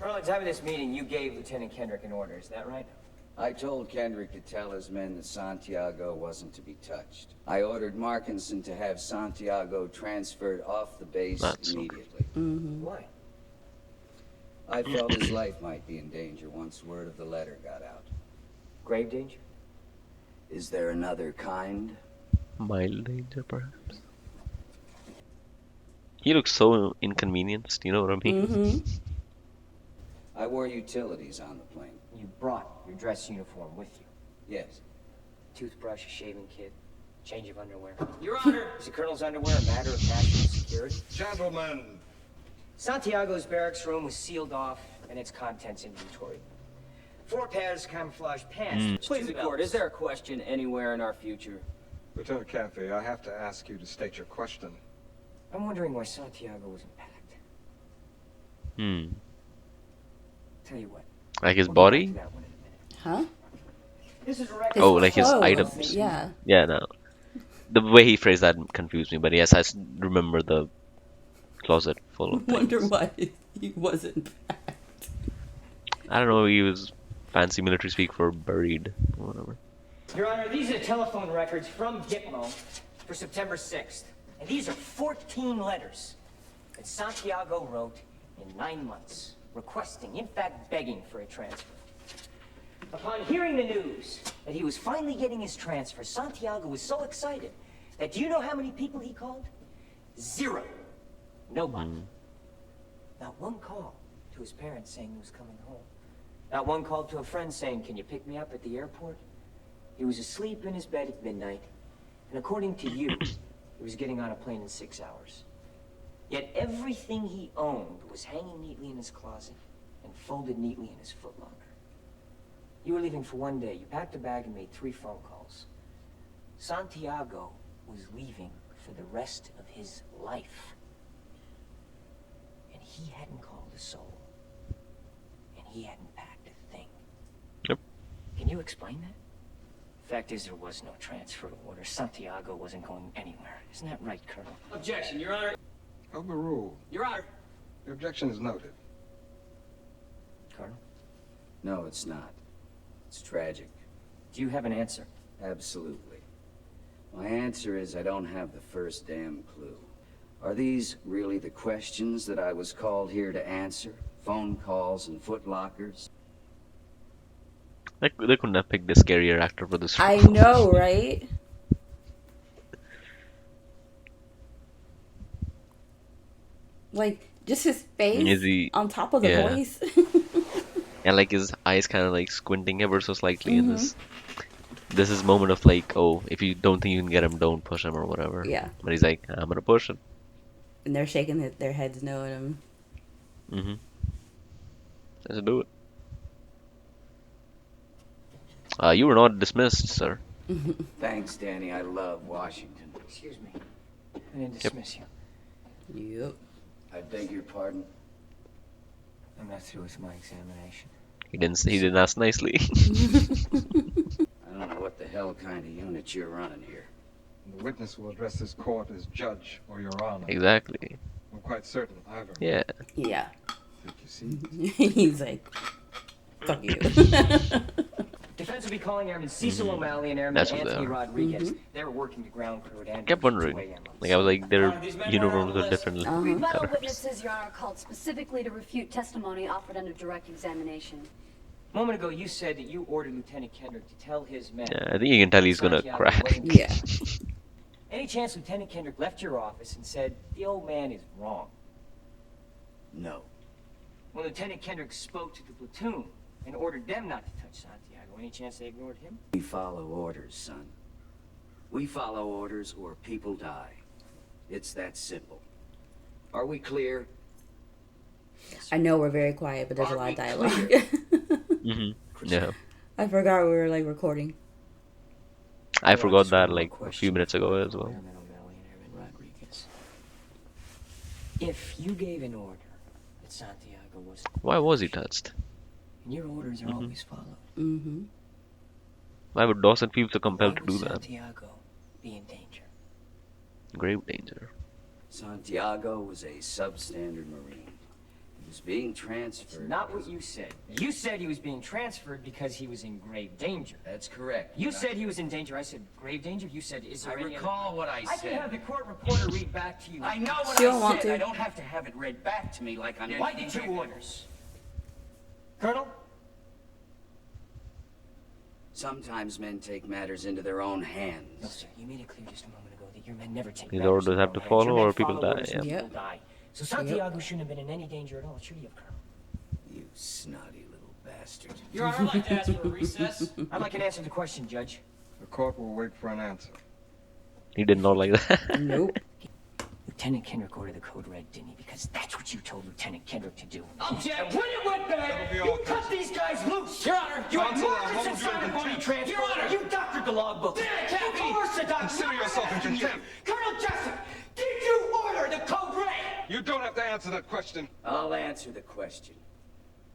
Colonel, at the time of this meeting, you gave Lieutenant Kendrick an order. Is that right? I told Kendrick to tell his men that Santiago wasn't to be touched. I ordered Markinson to have Santiago transferred off the base immediately. Why? I felt his life might be in danger once word of the letter got out. Grave danger? Is there another kind? Mild danger, perhaps. He looks so inconvenienced, you know what I mean? I wore utilities on the plane. You brought your dress uniform with you. Yes. Toothbrush, a shaving kit, change of underwear. Your Honor! Is the colonel's underwear a matter of national security? Gentlemen, Santiago's barracks room was sealed off and its contents inventoried. 4 pairs of camouflage pants. Please, the court, is there a question anywhere in our future? Lieutenant Caffey, I have to ask you to state your question. I'm wondering why Santiago wasn't packed. Tell you what. Like his body? Huh? This is a record. Oh, like his clothes. items. Yeah. Yeah, no. The way he phrased that confused me, but yes, I remember the closet full of Wonder things. why he wasn't packed. I don't know, he was fancy military speak for buried or whatever. Your Honor, these are telephone records from Gitmo for September 6th. And these are 14 letters that Santiago wrote in 9 months, requesting, in fact begging for a transfer. Upon hearing the news that he was finally getting his transfer, Santiago was so excited that do you know how many people he called? 0. Nobody. Not one call to his parents saying he was coming home. Not one called to a friend saying, "Can you pick me up at the airport?" He was asleep in his bed at midnight, and according to you, he was getting on a plane in 6 hours. Yet everything he owned was hanging neatly in his closet and folded neatly in his footlocker. You were leaving for one day. You packed a bag and made 3 phone calls. Santiago was leaving for the rest of his life. And he hadn't called a soul. And he hadn't packed a thing. Yep. Can you explain that? Fact is, there was no transfer order. Santiago wasn't going anywhere. Isn't that right, Colonel? Objection, Your Honor. Overruled. Your Honor. The objection is noted. Colonel? No, it's not. It's tragic. Do you have an answer? Absolutely. My answer is I don't have the first damn clue. Are these really the questions that I was called here to answer? Phone calls and footlockers? They couldn't have picked a scarier actor for this role. I know, right? Like, just his face on top of the voice. And like his eyes kind of like squinting ever so slightly in this is moment of like, oh, if you don't think you can get him, don't push him or whatever. Yeah. But he's like, I'm gonna push him. And they're shaking their heads no at him. Let's do it. You were not dismissed, sir. Thanks, Danny. I love Washington. Excuse me. I didn't dismiss you. Yep. I beg your pardon? I'm not through with my examination. He didn't ask nicely. I don't know what the hell kind of unit you're running here. The witness will address this court as judge or your honor. Exactly. I'm quite certain either. Yeah. Yeah. Take your seat. He's like, fuck you. Defense will be calling Airman Cecil O'Malley and Airman That's what they Anthony are. Rodriguez. They were working the ground crew at I kept wondering. Like I was like, their uniforms are different Rebuttal colors. witnesses, Your Honor, called specifically to refute testimony offered under direct examination. A moment ago, you said that you ordered Lieutenant Kendrick to tell his men. Yeah, I think you can tell he's gonna Santiago crack. wasn't- Yeah. Any chance Lieutenant Kendrick left your office and said, "The old man is wrong"? No. When Lieutenant Kendrick spoke to the platoon and ordered them not to touch Santiago, any chance they ignored him? We follow orders, son. We follow orders or people die. It's that simple. Are we clear? I know we're very quiet, but there's a lot of dialogue. Yeah. I forgot we were like recording. I forgot that like a few minutes ago as well. Airman O'Malley and Airman Rodriguez. If you gave an order that Santiago was... Why was he touched? And your orders are always followed. Mm-hmm. Why would Dawson feel so compelled to Why would do that? Santiago be in danger? Grave danger. Santiago was a substandard Marine. He was being transferred. Not what you said. You said he was being transferred because he was in grave danger. That's correct. You said he was in danger. I said grave danger. You said, is there I any recall other... what I I said. can have the court reporter read back to you. I know what She don't I want said. to. I don't have to have it read back to me like I'm... Why did you orders? Colonel? Sometimes men take matters into their own hands. No, sir. You made it clear just a moment ago that your men never take These matters orders in have their to own hands. follow Your men or people follow die, orders and yeah. people die. So Santiago shouldn't have been in any danger at all, should he have, Colonel? You snotty little bastard. Your Honor, I'd like to ask for a recess. I'd like an answer to the question, Judge. The court will wait for an answer. He did not like that. Nope. Lieutenant Kendrick ordered the code red, didn't he? Because that's what you told Lieutenant Kendrick to do. Object! And when it went bad, you cut these guys loose! Your Honor! You had Counsel, I markets hold and you in started money contempt. transfer! Your Honor! You doctored the logbook! Damn, You coerced the doctor! Consider yourself in contempt. Colonel Jessup, did you order the code red? You don't have to answer that question. I'll answer the question.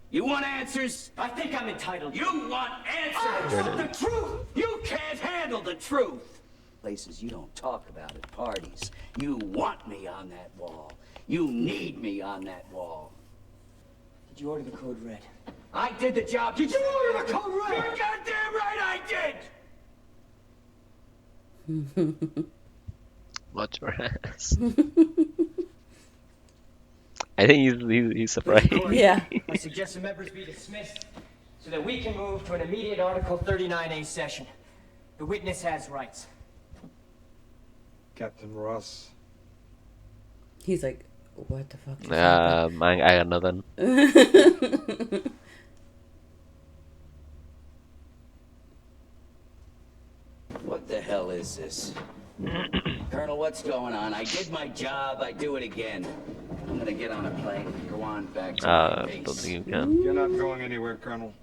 You want answers? I think I'm entitled. You want answers? I want the truth! You can't handle the truth. Places you don't talk about at parties. You want me on that wall. You need me on that wall. Did you order the code red? I did the job. Did you order the code red? You're goddamn right I did! Watch your ass. I think he's surprised. Yeah. I suggest the members be dismissed so that we can move to an immediate Article 39A session. The witness has rights. Captain Ross. He's like, what the fuck? Just I got nothing. happened?" hell is this? Colonel, what's going on? I did my job. I do it again. I'm gonna get on a plane and go on back to my Don't base. think you can. You're not going anywhere, Colonel.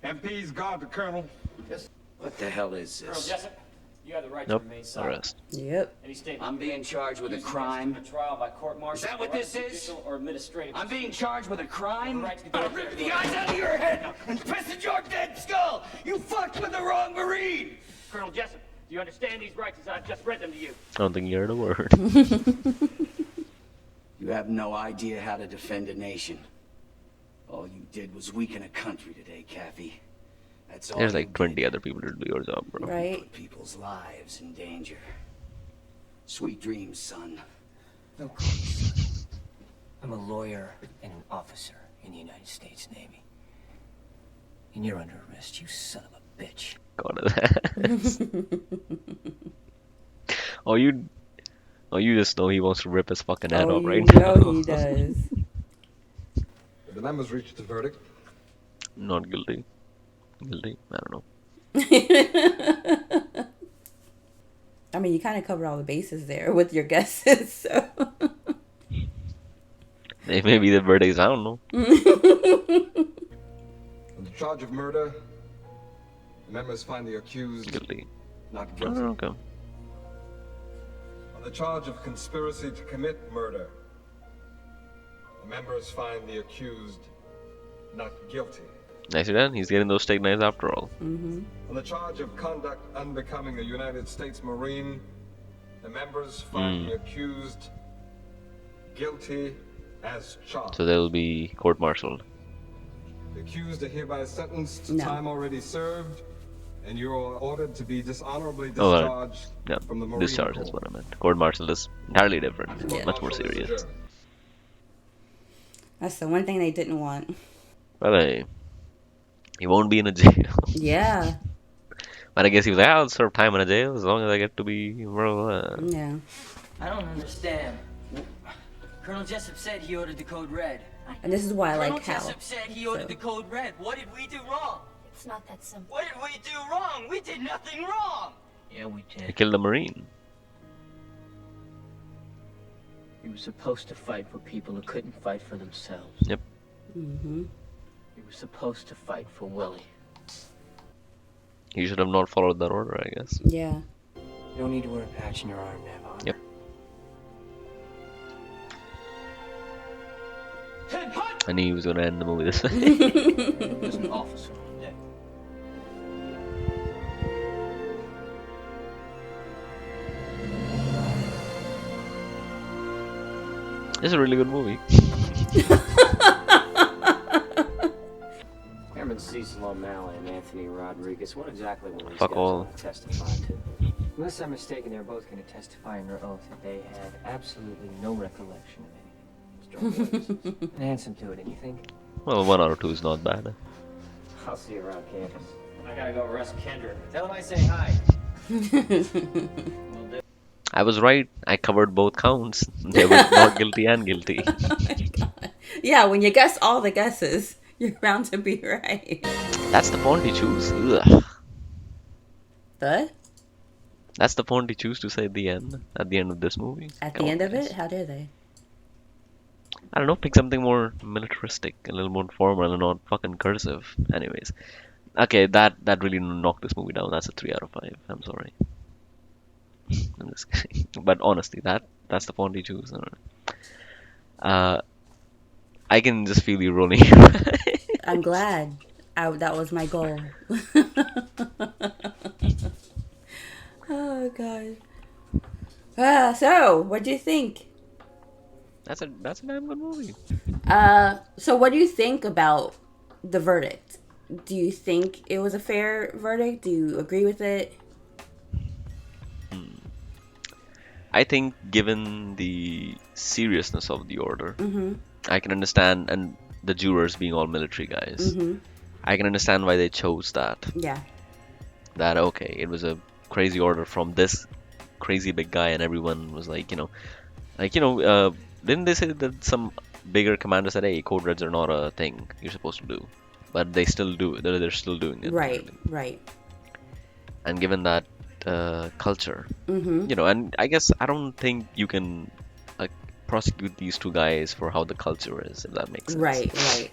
MP's guard the Colonel. What the hell is Colonel this? Jessup, you have the right Nope. to remain silent. Arrest. Yep. Any statement? I'm being charged with a crime. A trial by court-martial. Is that what this is? Judicial or administrative. I'm being charged with a crime? Right to I'll rip the eyes out of your head and piss in your dead skull! You fucked with the wrong Marine! Colonel Jessup, do you understand these rights as I've just read them to you? I don't think you heard a word. You have no idea how to defend a nation. All you did was weaken a country today, Kathy. That's all. There's you like 20 other people to do your job, bro. Right. put people's lives in danger. Sweet dreams, son. Don't call me son. I'm a lawyer and an officer in the United States Navy. And you're under arrest, you son of a bitch. God of that. Oh, you just know he wants to rip his fucking head Oh, off you right know now. he does. The members reached a verdict. Not guilty. Guilty? I don't know. I mean, you kind of covered all the bases there with your guesses, so. Maybe the verdicts, I don't know. On the charge of murder, the members find the accused Guilty. not I guilty. don't know. On the charge of conspiracy to commit murder, the members find the accused not guilty. Nice done. He's getting those steak knives after all. On the charge of conduct unbecoming a United States Marine, the members find the accused guilty as charged. So they'll be court-martialed. The accused are hereby sentenced to No. time already served, and you are ordered to be dishonorably Oh, discharged yeah. from the Marine Discharge is Corps. what I meant. Court-martial is entirely different. Yeah. Much more Martial is serious. adjourned. That's the one thing they didn't want. Well, hey, he won't be in a jail. Yeah. But I guess he was like, I'll serve time in a jail as long as I get to be. Yeah. I don't understand. Colonel Jessup said he ordered the code red. And this is why I Colonel like Hal. Jessup said he ordered So. the code red. What did we do wrong? It's not that simple. What did we do wrong? We did nothing wrong. Yeah, we He did. killed a Marine. We were supposed to fight for people who couldn't fight for themselves. Yep. Mm-hmm. We were supposed to fight for Willie. He should have not followed that order, I guess. Yeah. You don't need to wear a patch in your arm now, Honor. Yep. I knew he was gonna end the movie this way. There's an officer on deck. It's a really good movie. Chairman Cecil O'Malley and Anthony Rodriguez. What exactly were these Fuck guys all. testifying to? Unless I'm mistaken, they're both going to testify under oath that they had absolutely no recollection of anything. Strong witnesses. And handsome to it, and you think? Well, 1 out of 2 is not bad. I'll see you around campus. I gotta go arrest Kendrick. Tell him I say hi. I was right. I covered both counts. They were not guilty and guilty. Yeah, when you guess all the guesses, you're bound to be right. That's the font you choose. Ugh. The? That's the font you choose to say at the end of this movie. At Come the on, end of guys. it? How dare they? I don't know, pick something more militaristic, a little more formal and not fucking cursive. Anyways. Okay, that really knocked this movie down. That's a 3 out of 5. I'm sorry. I'm just kidding. But honestly, that's the font you choose. I can just feel you rolling. I'm glad. That was my goal. Oh, God. So, what do you think? That's a damn good movie. So what do you think about the verdict? Do you think it was a fair verdict? Do you agree with it? I think given the seriousness of the order, Mm-hmm. I can understand, and the jurors being all military guys, Mm-hmm. I can understand why they chose that. Yeah. That, okay, it was a crazy order from this crazy big guy, and everyone was like, didn't they say that some bigger commander said, hey, code reds are not a thing you're supposed to do? But they still do it. They're still doing it. Right, apparently. right. And given that culture. Mm-hmm. And I guess I don't think you can uh, prosecute these two guys for how the culture is, if that makes sense. Right, right.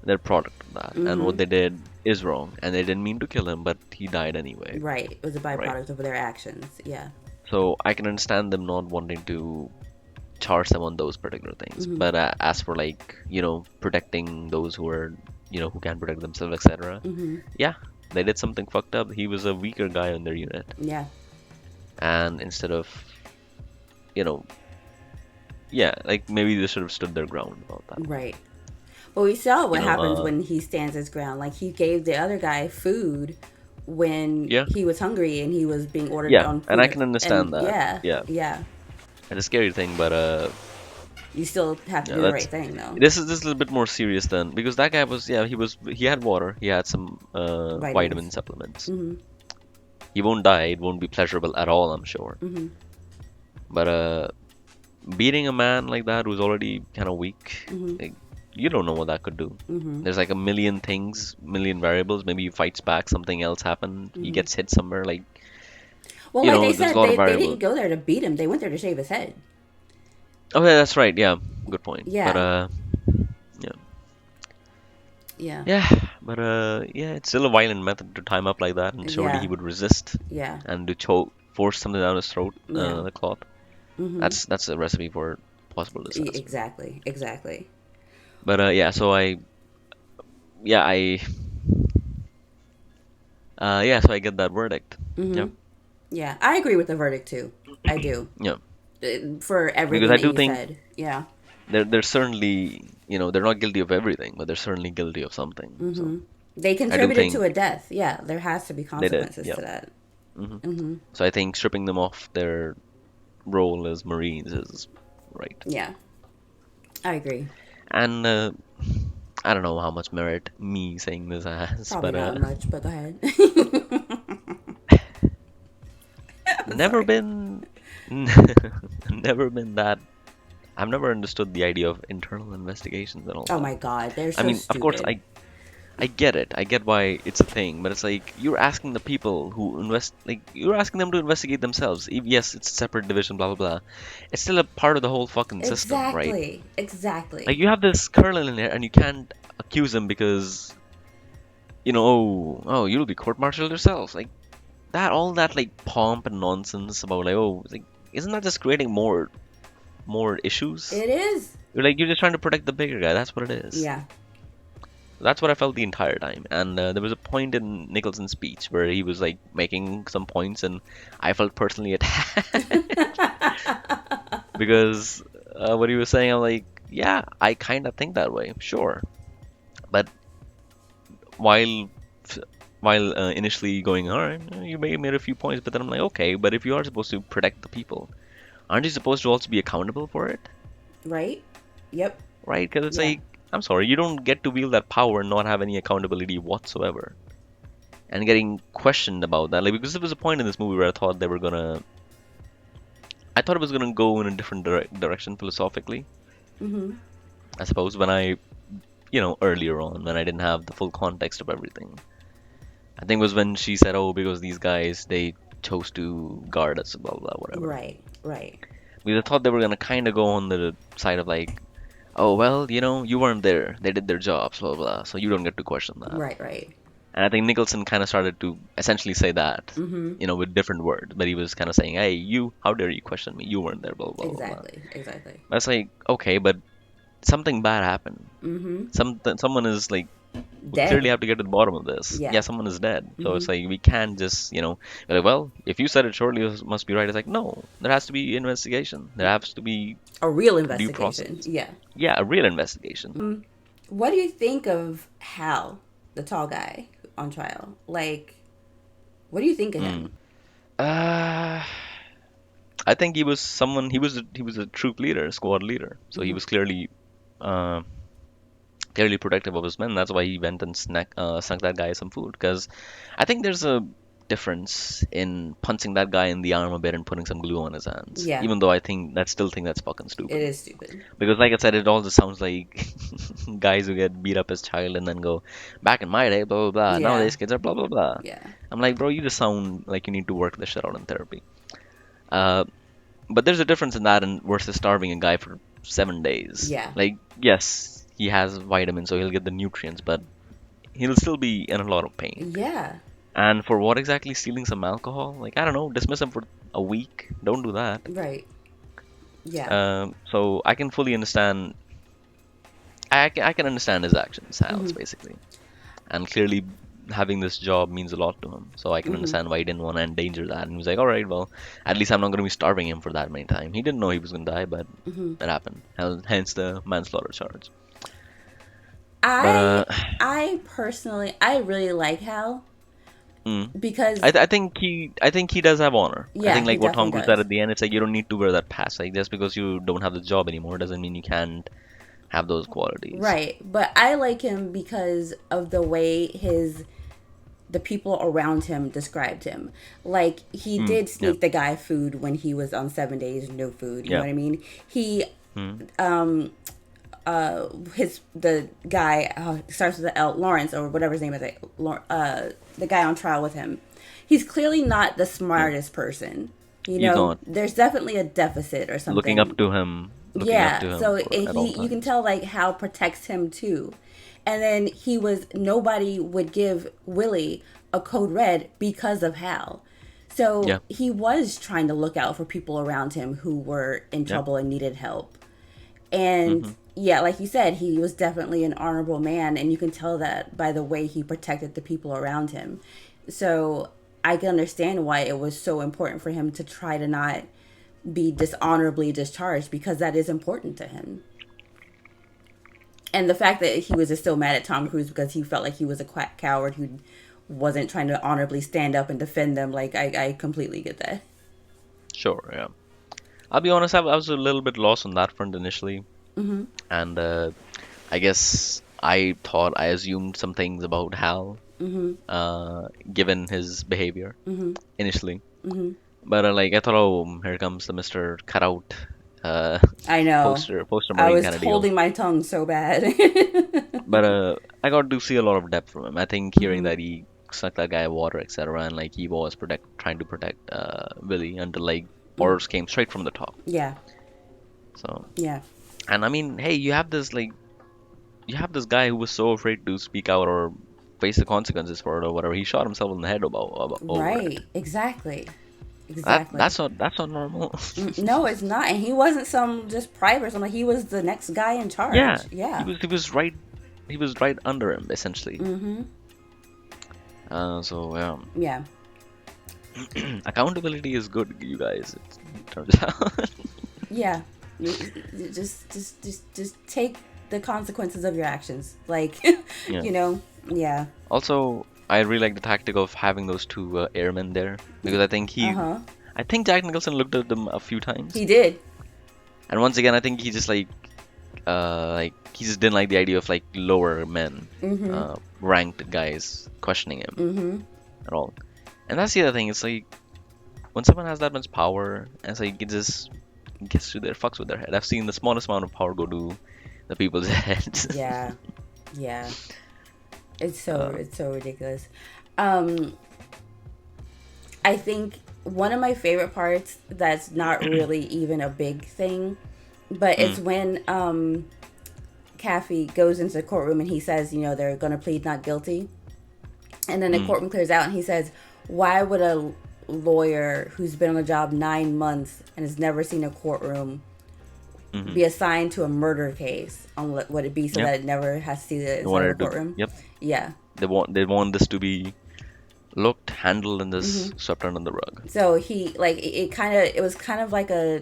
They're product of that, and Mm-hmm. what they did is wrong, and they didn't mean to kill him, but he died anyway, Right. It was a right? byproduct of their actions. Yeah. So I can understand them not wanting to charge them on those particular things, Mm-hmm. but as for like protecting those who are who can protect themselves, etc. Mm-hmm. Yeah, they did something fucked up. He was a weaker guy on their unit, Yeah. and instead of you know yeah, like maybe they should have stood their ground about that. Right. But we saw You what know, happens when he stands his ground. Like he gave the other guy food when yeah, he was hungry and he was being ordered yeah, on and I food. can understand And that. yeah, Yeah, yeah. it's a scary thing, but You still have to yeah, do the right that's thing, though. this is a little bit more serious than because that guy was he had water, he had some vitamin Vitamins. supplements. Mm-hmm. He won't die. It won't be pleasurable at all, I'm sure. Mm-hmm. But beating a man like that who's already kind of weak, Mm-hmm. like, you don't know what that could do. Mm-hmm. There's like a million things, million variables. Maybe he fights back, something else happened. He Mm-hmm. gets hit somewhere. Like, Well, like they there's a said, lot of they variables. didn't go there to beat him. They went there to shave his head. Oh, yeah, that's right. Yeah, good point. But Yeah. yeah, Yeah. yeah, but yeah, it's still a violent method to tie him up like that, and surely he Yeah. would resist Yeah. and to choke, force something down his throat, Yeah. the cloth. Mm-hmm. That's a recipe for possible disaster. Exactly. Exactly. But yeah, so yeah, I so I get that verdict. Yeah, Mm-hmm. Yeah. I agree with the verdict too. I do. yeah, For because everything I that do you think said. Yeah. they're certainly they're not guilty of everything, but they're certainly guilty of something. So Mm-hmm. They I do contributed to think a death. Yeah. There has to be they did. consequences Yeah. to that. hmm Mm-hmm. So I think stripping them off their role as Marines is right. Yeah. I agree. And I don't know how much merit me saying this has, Probably but not much, but go ahead. never Sorry. been, never been that. I've never understood the idea of internal investigations and all Oh that. my god, they're I so mean, of course, stupid. I get it. I get why it's a thing, but it's like you're asking the people who you're asking them to investigate themselves. Yes, it's a separate division, blah blah blah. It's still a part of the whole fucking system, right? Exactly. Like Exactly. you have this colonel in there, and you can't accuse him because oh, you'll be court-martialed yourself. Like that, all that like pomp and nonsense about like isn't that just creating more issues? It is. You're just trying to protect the bigger guy. That's what it is. Yeah. That's what I felt the entire time. And there was a point in Nicholson's speech where he was like making some points, and I felt personally attacked because what he was saying, I'm like, yeah, I kind of think that way, sure. But while initially going, all right, you may have made a few points, but then I'm like, okay, but if you are supposed to protect the people, aren't you supposed to also be accountable for it? Right? Yep. Right? Because it's Yeah. like, I'm sorry, you don't get to wield that power and not have any accountability whatsoever. And getting questioned about that, like, because there was a point in this movie where I thought it was gonna go in a different direction philosophically. Mm-hmm. I suppose when earlier on when I didn't have the full context of everything. I think it was when she said, "Oh, because these guys they chose to guard us, blah blah whatever." Right. Right. Because I thought they were gonna kind of go on the side of like, "Oh well, you weren't there. They did their jobs, blah blah. So you don't get to question that." Right. Right. And I think Nicholson kind of started to essentially say that, Mm-hmm. with different words. But he was kind of saying, "Hey, how dare you question me? You weren't there, blah blah blah blah." Exactly. Exactly. That's like, okay, but something bad happened. Mm-hmm. Someone is like, we clearly Dead. have to get to the bottom of this. Yeah. Yeah, someone is dead. So it's Mm-hmm. like we can't just, be like, well, if you said it, surely it must be right. It's like, no, there has to be investigation. There has to be A real due investigation. process. Yeah. Yeah, a real investigation. What do you think of Hal, the tall guy on trial? Like, what do you think of him? Uh, I think he was someone. He was a troop leader, squad leader. So he Mm-hmm. was uh, clearly protective of his men. That's why he went and sunk that guy some food. Because I think there's a difference in punching that guy in the arm a bit and putting some glue on his hands. Yeah, Even though I still think that's fucking it stupid. is stupid. Because like I said, it all just sounds like guys who get beat up as child and then go, back in my day, blah blah blah. Yeah, Nowadays kids are blah blah blah. yeah, I'm like, bro, you just sound like you need to work this shit out in therapy. Uh, but there's a difference in that and versus starving a guy for 7 days. yeah, Like, yes, he has vitamins, so he'll get the nutrients, but he'll still be in a lot of pain. yeah, And for what exactly? Stealing some alcohol? Like, I don't know, dismiss him for a week. Don't do that. right. Yeah. So I can fully understand. I can understand his actions, Hal's basically, and clearly having this job means a lot to him. So I can understand why he didn't want to endanger that. And he was like, all right, well, at least I'm not going to be starving him for that many time. He didn't know he was going to die, but it happened. Hence the manslaughter charge. I But I personally I really like Hal because I think he does have honor. I yeah, think he like what Tom definitely Cruise said does. at the end, it's like you don't need to wear that pass. Like just because you don't have the job anymore doesn't mean you can't have those qualities. Right, but I like him because of the way the people around him described him. Like he did Yeah. sneak the guy food when he was on 7 days no food. You know Yeah. what I mean? He Mm. the guy starts with the L, Lawrence or whatever his name is, like, the guy on trial with him. He's clearly not the smartest person. You He's know, not. there's definitely a deficit or something. Looking up to him. Looking Yeah, up to him so at all you can times. tell like Hal protects him too. And then nobody would give Willie a code red because of Hal. So Yeah. he was trying to look out for people around him who were in Yeah. trouble and needed help. And yeah, like you said, he was definitely an honorable man, and you can tell that by the way he protected the people around him. So I can understand why it was so important for him to try to not be dishonorably discharged, because that is important to him. And the fact that he was just so mad at Tom Cruise because he felt like he was a coward who wasn't trying to honorably stand up and defend them, like I completely get that. Sure, yeah. I'll be honest, I was a little bit lost on that front initially. And I guess I assumed some things about Hal, given his behavior initially. But like I thought, oh, here comes the Mr. Cutout I know. poster I marine was kind of deal. holding my tongue so bad. But I got to see a lot of depth from him. I think hearing that he sucked that guy water, etc., and like he was trying to protect Willie until like orders came straight from the top. Yeah. So Yeah. and I mean, hey, you have this guy who was so afraid to speak out or face the consequences for it or whatever. He shot himself in the head over Right. it. Exactly. Exactly. That's not normal. No, it's not. And he wasn't some just private or something. He was the next guy in charge. Yeah. Yeah. He was right under him essentially. So yeah. Yeah. Accountability is good, you guys. It turns out. Yeah. Just take the consequences of your actions. Like, Yeah. you know, yeah. Also, I really like the tactic of having those two airmen there because I think I think Jack Nicholson looked at them a few times. He did. And once again, I think he just like he just didn't like the idea of like lower men, ranked guys questioning him at all. And that's the other thing. It's like when someone has that much power, and it's like it just gets to their fucks with their head. I've seen the smallest amount of power go to the people's heads. Yeah. Yeah. It's so ridiculous. I think one of my favorite parts that's not really even a big thing, but it's when Kathy goes into the courtroom and he says, you know, they're going to plead not guilty. And then the courtroom clears out and he says, why would a lawyer who's been on the job 9 months and has never seen a courtroom be assigned to a murder case on what would it be so that it never has to see the inside of the courtroom? Yep. Yeah. They want this to be looked, handled, and this swept under the rug. So he like it was kind of like a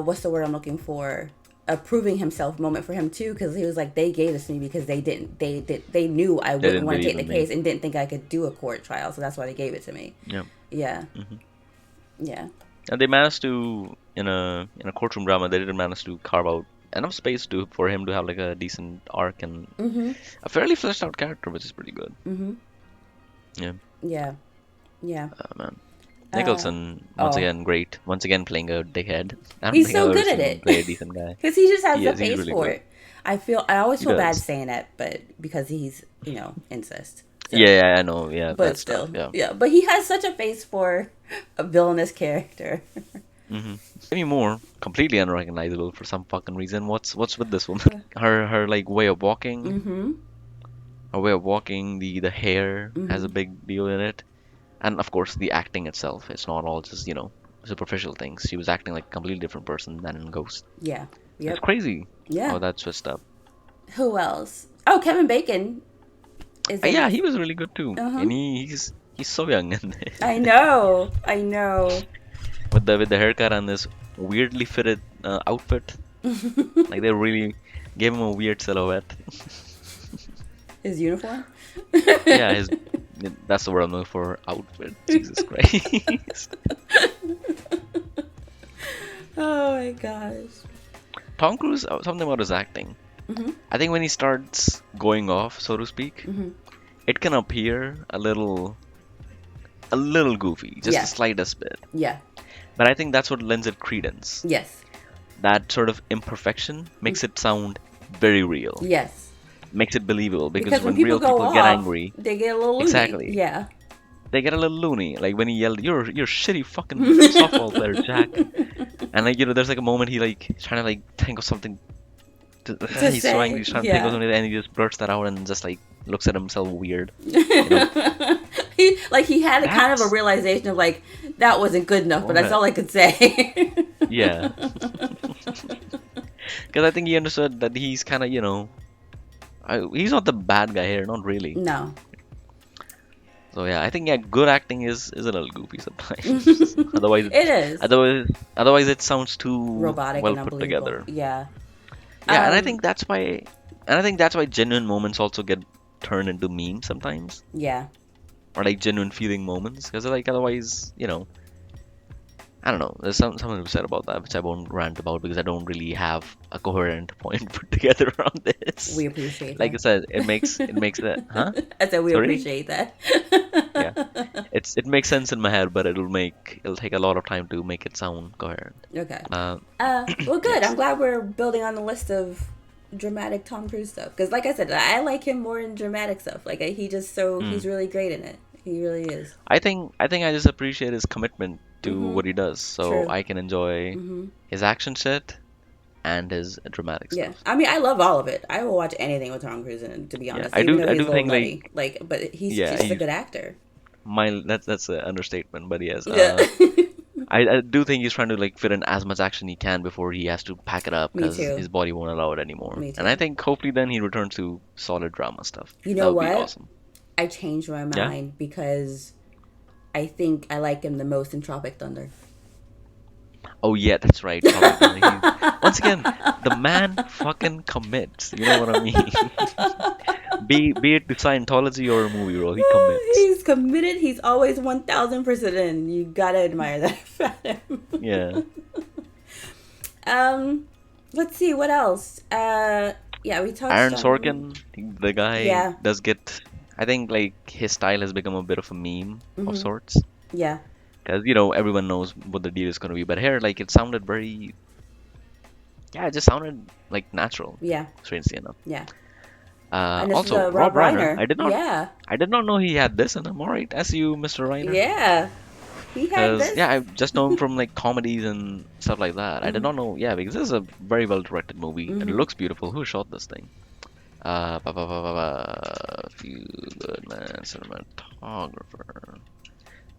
what's the word I'm looking for? A proving himself moment for him too, because he was like, they gave this to me because they knew I wouldn't want to take the case and didn't think I could do a court trial, so that's why they gave it to me. Yeah. Yeah. Yeah. And they managed to in a courtroom drama, they did manage to carve out enough space for him to have like a decent arc and a fairly fleshed out character, which is pretty good. Yeah. Yeah. Yeah. Man. Uh, Nicholson, once oh, again, great. Once again, playing a dickhead. I don't he's think I've so ever good at seen him it play a decent guy. because he just has He the is. He's face really for good. it. I always He feel bad does. saying that, but because he's incest. So, Yeah, I know. Yeah, but that stuff. still, Yeah. yeah. But he has such a face for a villainous character. Maybe more completely unrecognizable for some fucking reason. What's with this woman? Her like way of walking. Mm-hmm. Her way of walking. The hair has Mm-hmm. a big deal in it, and of course the acting itself. It's not all just superficial things. She was acting like a completely different person than in Ghost. Yeah. It's Yep. crazy Yeah. how that switched up. Who else? Oh, Kevin Bacon is in Yeah, this. he was really good too, Uh-huh. and he's so young in I there. know. I know. With the haircut and this weirdly fitted outfit. Like they really gave him a weird silhouette. His uniform? Yeah, his that's the word I'm looking for. Outfit. Jesus Christ. Oh my gosh. Tom Cruise, something about his acting. Mm-hmm. I think when he starts going off, so to speak, Mm-hmm. it can appear a little goofy, just Yeah. the slightest bit. Yeah. But I think that's what lends it credence. Yes. That sort of imperfection makes it sound very real. Yes. Makes it believable because Because when when people real go people get off, angry, they get a little loony. exactly, Yeah. they get a little loony. Like when he yelled, "You're a shitty fucking softball player, Jack." And there's like a moment he's trying to like think of something. To He's so angry, say, he's trying to think of yeah. something, and he just blurts that out and just like looks at himself weird. You know, he had a kind of a that's realization of like that wasn't good enough, but that's what. all I could say. Yeah, because I think he understood that he's kind of he's not the bad guy here, not really. No. So yeah, I think good acting is a little goofy sometimes. Otherwise, It is otherwise it sounds too robotic well and put unbelievable. together. Yeah. Yeah, and I think that's why genuine moments also get turned into memes sometimes, Yeah. or like genuine feeling moments, because like otherwise, I don't know. There's something to be said about that, which I won't rant about because I don't really have a coherent point put together around this. We appreciate Like I that. said, it makes that, huh? I said we Sorry? appreciate that. Yeah, it makes sense in my head, but it'll take a lot of time to make it sound coherent. Okay. Uh, Well, good. I'm yes. glad we're building on the list of dramatic Tom Cruise stuff. Because, like I said, I like him more in dramatic stuff. Like, he's Mm. really great in it. He really is. I think I just appreciate his commitment to Mm-hmm. what he does, so True. I can enjoy Mm-hmm. his action shit and his dramatic Yeah. stuff. I mean, I love all of it. I will watch anything with Tom Cruise in it, to be Yeah, honest. I Even do though I he's do a little think nutty. like But he's yeah, just a good actor. that's an understatement, but yes, Yeah. I do think he's trying to like fit in as much action he can before he has to pack it up Me because too. his body won't allow it anymore. Me And I too. think hopefully then he returns to solid drama stuff. You That know would be what? awesome. I changed my Yeah? mind because I think I like him the most in Tropic Thunder. Oh yeah, that's right. Tropic Thunder. Once again, the man fucking commits. You know what I mean? Be it to Scientology or a movie role, he commits. He's committed. He's always 1000% in. You gotta admire that about him. Yeah. Let's see what else. Yeah, we touched Aaron on. Sorkin, the guy Yeah. does get. I think like his style has become a bit of a meme of Mhm. sorts. Yeah, Because everyone knows what the deal is going to be, but here like it sounded very, yeah, it just sounded like natural, yeah, strangely enough. yeah. And this is Also Rob Rob Reiner, Reiner. Yeah, I did not know he had this in him. All right, as you, Mr. Reiner. yeah. He had Because this. yeah, I just know him from like comedies and stuff like that. I did Mhm. not know, yeah, because this is a very well directed movie. It Mhm. looks beautiful. Who shot this thing? Few good man cinematographer.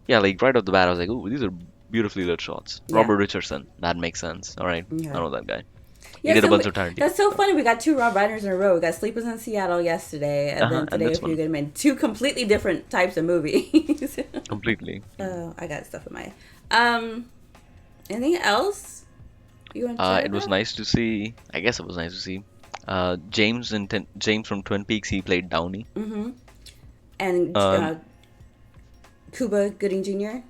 Yeah, like right off the bat, I was like, ooh, these are beautifully lit shots. Yeah. Robert Richardson, that makes sense. All right, Yeah. I know that guy. He Yeah, did a so bunch of Tarantino. that's so stuff. funny. We got two Rob Reiners in a row. We got Sleepers in Seattle yesterday, and then And today this A Few one Good Men. Two completely different types of movies. completely. I got stuff in my head. Anything else you want to chat It was about? nice to see. I guess it was nice to see. James from Twin Peaks. He played Downey. Mm-hmm. And Um, Cuba Gooding Jr.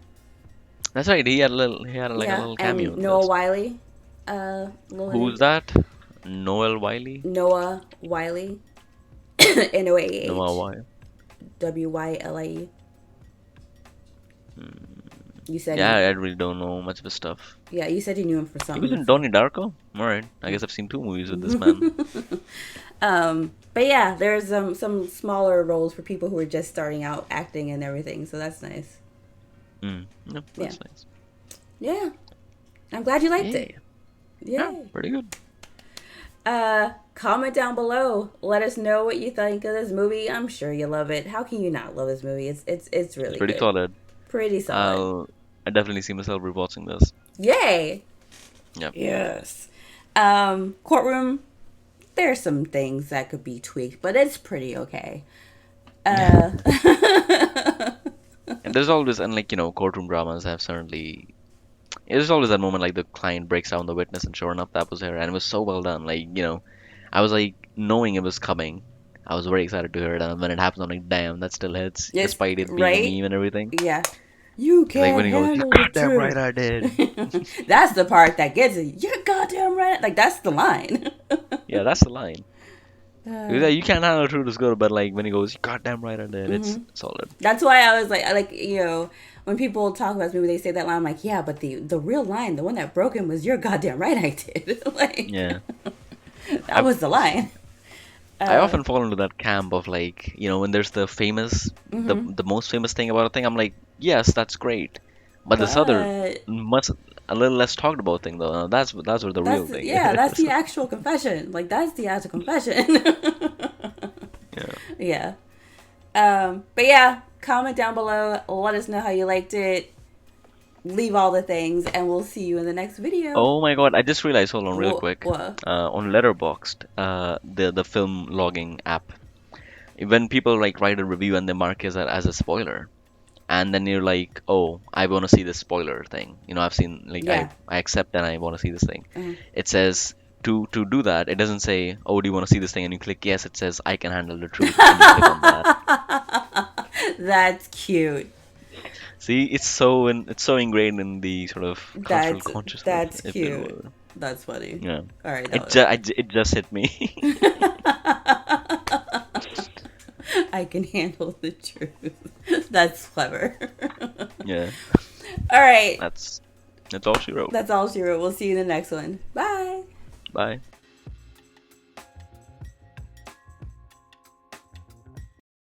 That's right. He had a little cameo. And in Noah this. Wiley. Who's that? Noel Wiley. Noah Wiley. Noah Noah Wiley. Wylie. You said Yeah, I really don't know much of his stuff. yeah, you said you knew him for He was something in before. Donnie Darko. All right, I guess I've seen 2 movies with this man. But yeah, there's some smaller roles for people who are just starting out acting and everything, so that's nice. Yeah, that's nice. Yeah, I'm glad you liked Yeah. it. Yeah, Yay. pretty good. Comment down below. Let us know what you think of this movie. I'm sure you love it. How can you not love this movie? It's really It's pretty good. solid. Pretty solid. I definitely see myself rewatching this. Yay. Yeah. Yes. Courtroom. There's some things that could be tweaked, but it's pretty okay. And there's always, and like, courtroom dramas have certainly. There's always that moment like the client breaks down the witness, and sure enough, that was her, and it was so well done. Like, I was like knowing it was coming. I was very excited to hear it, and when it happens, I'm like, damn, that still hits, Yes, despite it being right? a meme and everything. Yeah. You Like can't when he goes, handle "You're the goddamn truth." right, I did. That's the part that gets it. You're goddamn right. Like, that's the line. Yeah, that's the line. You can't handle the truth is good, but like when he goes, "You're goddamn right, I did," it's solid. That's why I was like, when people talk about this movie, they say that line. I'm like, yeah, but the real line, the one that broke him, was "You're goddamn right, I did." Like, Yeah. that was the line. I often fall into that camp of like, when there's the famous, the most famous thing about a thing, I'm like, yes, that's great, but this other a little less talked about thing though, that's where the real thing Yeah, is. that's the actual confession. Like, that's the actual confession. Yeah. But yeah, comment down below. Let us know how you liked it. Leave all the things, and we'll see you in the next video. Oh my God, I just realized, hold on real quick. What? On Letterboxd, the film logging app, when people like write a review and they mark it as a spoiler, and then you're like, oh, I want to see this spoiler thing. I've seen like Yeah. I accept and I want to see this thing. Mhm. It says to do that. It doesn't say, oh, do you want to see this thing? And you click yes. It says I can handle the truth. And you click on that. That's cute. See, it's so ingrained in the sort of cultural consciousness. That's if it cute. were. That's funny. Yeah. All right. It just hit me. I can handle the truth. That's clever. Yeah. All right. That's all she wrote. That's all she wrote. We'll see you in the next one. Bye. Bye.